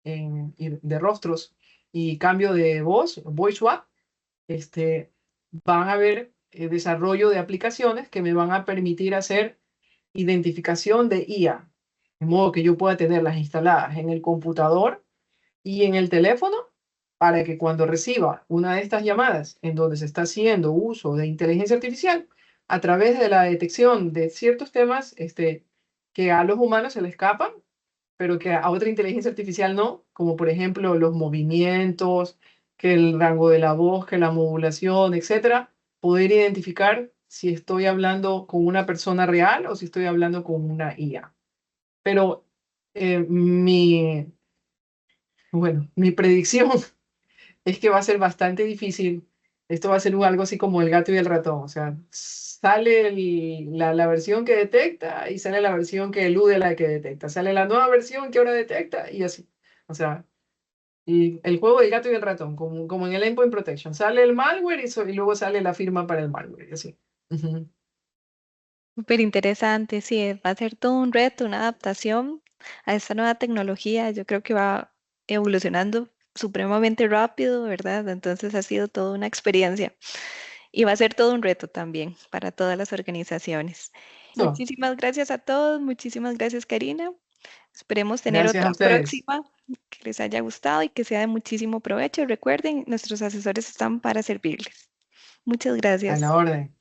de rostros y cambio de voz, voice swap, van a haber desarrollo de aplicaciones que me van a permitir hacer identificación de IA, de modo que yo pueda tenerlas instaladas en el computador y en el teléfono para que cuando reciba una de estas llamadas en donde se está haciendo uso de inteligencia artificial, a través de la detección de ciertos temas que a los humanos se les escapan, pero que a otra inteligencia artificial no, como por ejemplo los movimientos, que el rango de la voz, que la modulación, etcétera, poder identificar si estoy hablando con una persona real o si estoy hablando con una IA. Pero mi predicción es que va a ser bastante difícil. Esto va a ser algo así como el gato y el ratón. O sea, sale la versión que detecta y sale la versión que elude a la que detecta. Sale la nueva versión que ahora detecta y así. O sea, y el juego del gato y el ratón, como en el Endpoint Protection. Sale el malware y luego sale la firma para el malware y así. Ujú. Súper interesante, sí, va a ser todo un reto, una adaptación a esta nueva tecnología. Yo creo que va evolucionando supremamente rápido, ¿verdad? Entonces ha sido toda una experiencia y va a ser todo un reto también para todas las organizaciones. Eso. Muchísimas gracias a todos, muchísimas gracias, Karina. Esperemos tener Gracias a otra ustedes. próxima que les haya gustado y que sea de muchísimo provecho. Recuerden, nuestros asesores están para servirles. Muchas A la gracias. orden.